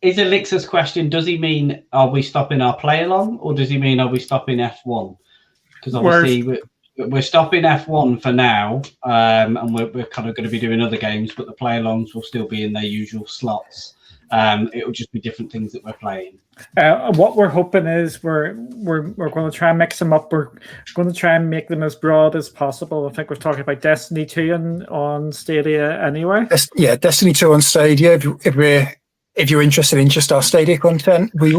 Is Elixir's question? Does he mean are we stopping our play along, or does he mean are we stopping F1? Because obviously we're stopping F1 for now, and we're kind of going to be doing other games, but the play alongs will still be in their usual slots. It will just be different things that we're playing. What we're hoping is we're going to try and mix them up. We're going to try and make them as broad as possible. I think we're talking about Destiny 2 on Stadia anyway. Yeah, Destiny 2 on Stadia. If you're interested in just our Stadia content, we've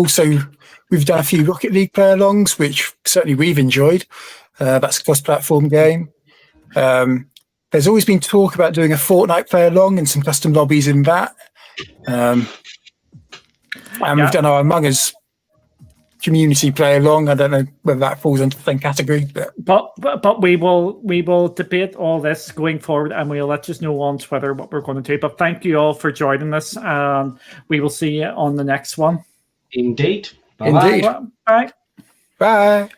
done a few Rocket League play-alongs, which certainly we've enjoyed. That's a cross-platform game. There's always been talk about doing a Fortnite play-along and some custom lobbies in that. We've done our Among Us community play along. I don't know whether that falls into the same category, but we will debate all this going forward, and we'll let you know on Twitter what we're going to do. But thank you all for joining us, and we will see you on the next one. Indeed. Bye. Bye. Bye.